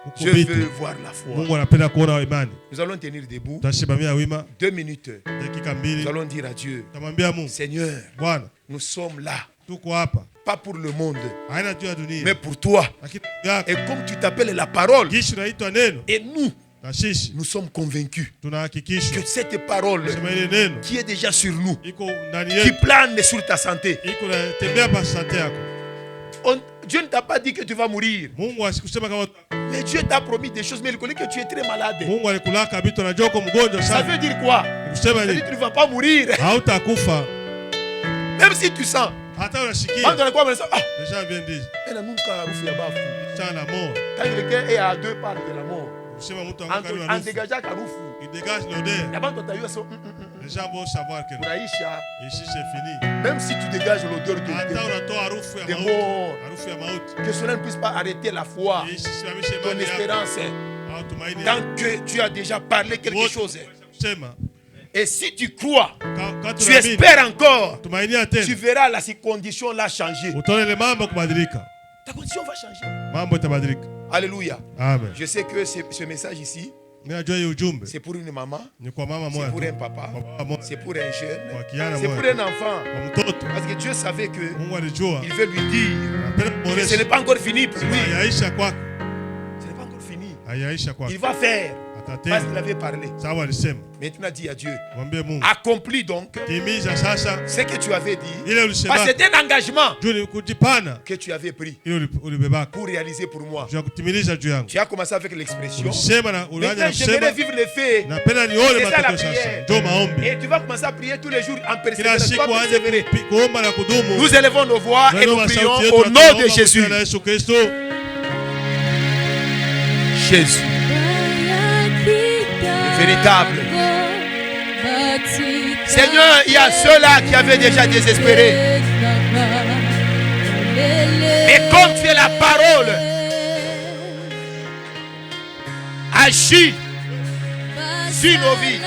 Huko Je veux vitu voir la foi. Mungu anapenda kuona imani. Nous allons tenir debout Tutashimamia wima 2 minutes. dakika mbili. Nous allons dire à Dieu, Tutamwambia Mungu, Seigneur, Bwana, nous sommes là, tuko hapa. pas pour le monde, Haina juu ya dunia. mais pour toi. Lakini yako Et comme tu t'appelles la parole, kishi naitwa neno et nous, na sisi nous sommes convaincus tunahakikishwa que cette parole sema ile neno qui est déjà sur nous, iko ndani qui yetu, plane sur ta santé, iko natembea pa sante yako. Dieu ne t'a pas dit que tu vas mourir, Mungu asikusema kama mais Dieu t'a promis des choses, mais il connaît que tu es très malade. Mungu alikulaka vitu anajua uko mgonjwa Ça sana. veut dire quoi? Kusema Ça veut ni dire que tu ne vas pas mourir, hautakufa même si tu sens. hata Quand unashikia on a quoi, on dit, ah, deja vient déjà elle a nunca harufu ya bafu. sana na mort. Quand quelqu'un est à 2 pas de la mort, Kusema mtu angalia en harufu dégageant harufu, il dégage l'odeur. avant ton tailleur, Les gens vont savoir queUraisha, ici c'est fini. même si tu dégages l'odeur Hata unatoa harufu ya de mauti, mort, harufu ya mauti. que cela ne puisse pas arrêter la foi, Ishi simamishe ton imani yako espérance, au tumaini. tant que tu as déjà parlé quelque Wote chose. kusema Et si tu crois, quand tu tunaamini espères encore, tumainia tu tena verras la condition là changer. utaona ile mambo kubadilika, Ta condition va changer. mambo itabadilika. Alléluia. Amen. Je sais que ce message ici, Mimi najua hii ujumbe c'est pour une maman, ni kwa mama c'est moja pour tu, un papa, kwa baba moja, c'est pour un jeune, kwa kijana c'est pour moja, un enfant. kwa mtoto. Parce que Dieu savait que Mungu alijua il veut lui dire anapenda que ce kuboresha. n'est pas encore fini pour lui. Hayaisha kwako, Ce n'est pas encore fini. hayaisha kwako, Il va faire parce qu'il atatenda avait parlé. sawa. Alisema Maintenant, dis à Dieu, mwambie Mungu, accomplis donc timiza sasa ce que tu avais dit. ile Parce que ulisema, c'est un engagement juu ni kujipana que tu avais pris ile ulibebaka pour réaliser pour moi. juu ya kutimiliza juu yangu. Tu as commencé avec l'expression. Ulisema na ulianza Maintenant, na j'aimerais kusema, vivre les faits. napenda nione C'est ça la matokeo sasa. prière. Ndio maombi. Et tu vas commencer à prier tous les jours en Kila persévérance. Tu siku vas aanze persévérer. kuomba na kudumu. Nous élevons nos voix et nous Tunainua prions sauti yetu au na nom tunaomba de kwa Jésus. jina la Yesu Kristo. Jésus, le véritable. Seigneur, il y a ceux-là qui avaient déjà désespéré. Mais comme tu es la parole, agis sur nos vies.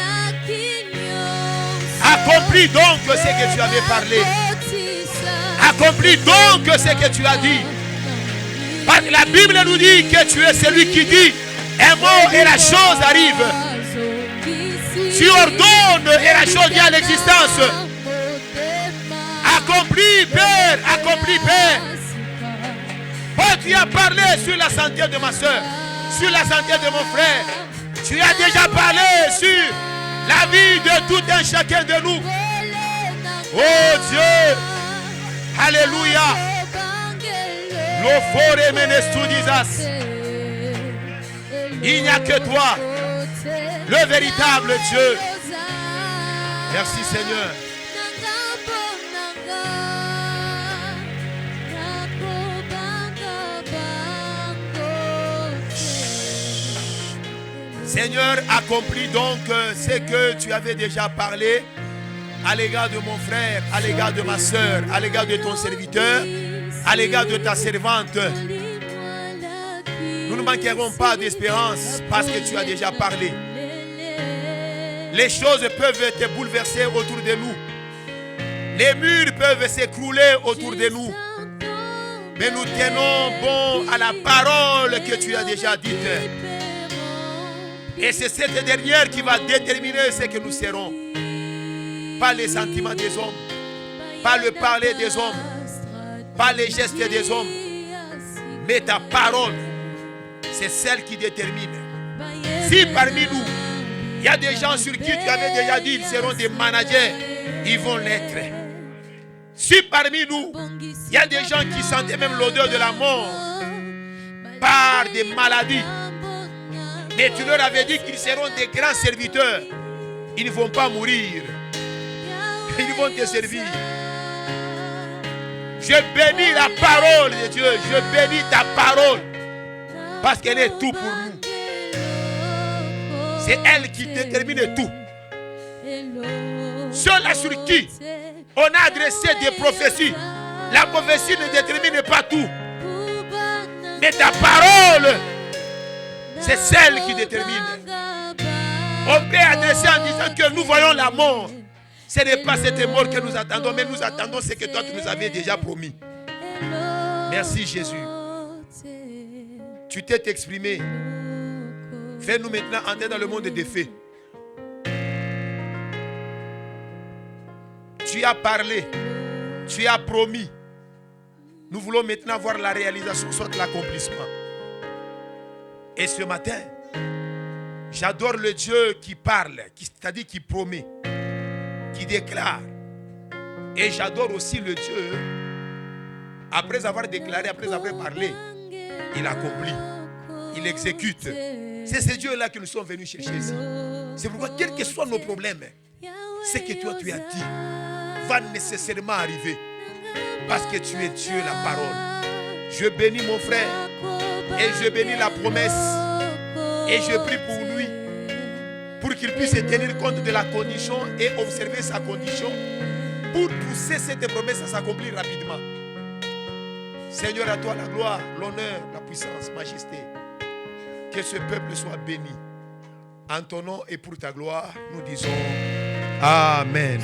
Accomplis donc ce que tu avais parlé. Accomplis donc ce que tu as dit. Parce que la Bible nous dit que tu es celui qui dit un mot et la chose arrive. Tu ordonnes et la chose vient à l'existence. Accomplis, Père, accomplis, Père. Oh, tu as parlé sur la santé de ma soeur, sur la santé de mon frère. Tu as déjà parlé sur la vie de tout un chacun de nous. Oh Dieu, alléluia. L'ophore menestudisas. Il n'y a que toi, le véritable Dieu. Merci Seigneur. Seigneur, accomplis donc ce que tu avais déjà parlé à l'égard de mon frère, à l'égard de ma soeur, à l'égard de ton serviteur, à l'égard de ta servante. Nous ne manquerons pas d'espérance parce que tu as déjà parlé. Les choses peuvent être bouleversées autour de nous. Les murs peuvent s'écrouler autour de nous. Mais nous tenons bon à la parole que tu as déjà dite. Et c'est cette dernière qui va déterminer ce que nous serons. Pas les sentiments des hommes, pas le parler des hommes, pas les gestes des hommes, mais ta parole, c'est celle qui détermine. Si parmi nous, il y a des gens sur qui tu avais déjà dit ils seront des managers, ils vont l'être. Si parmi nous, il y a des gens qui sentaient même l'odeur de la mort par des maladies, mais tu leur avais dit qu'ils seront des grands serviteurs, ils ne vont pas mourir, ils vont te servir. Je bénis la parole de Dieu, je bénis ta parole, parce qu'elle est tout pour nous. C'est elle qui détermine tout. Ceux-là sur qui on a adressé des prophéties, la prophétie ne détermine pas tout. Mais ta parole, c'est celle qui détermine. On peut adresser en disant que nous voyons la mort. Ce n'est pas cette mort que nous attendons, mais nous attendons ce que toi tu nous avais déjà promis. Merci Jésus. Tu t'es exprimé. Fais-nous maintenant entrer dans le monde des faits. Tu as parlé, tu as promis. Nous voulons maintenant voir la réalisation, soit l'accomplissement. Et ce matin, j'adore le Dieu qui parle, c'est-à-dire qui promet, qui déclare. Et j'adore aussi le Dieu, après avoir déclaré, après avoir parlé, il accomplit, il exécute. C'est ce Dieu-là que nous sommes venus chercher ici. C'est pourquoi, quels que soient nos problèmes, ce que toi tu as dit va nécessairement arriver. Parce que tu es Dieu, la parole. Je bénis mon frère et je bénis la promesse. Et je prie pour lui, pour qu'il puisse tenir compte de la condition et observer sa condition pour pousser cette promesse à s'accomplir rapidement. Seigneur, à toi la gloire, l'honneur, la puissance, majesté. Que ce peuple soit béni. En ton nom et pour ta gloire, nous disons Amen.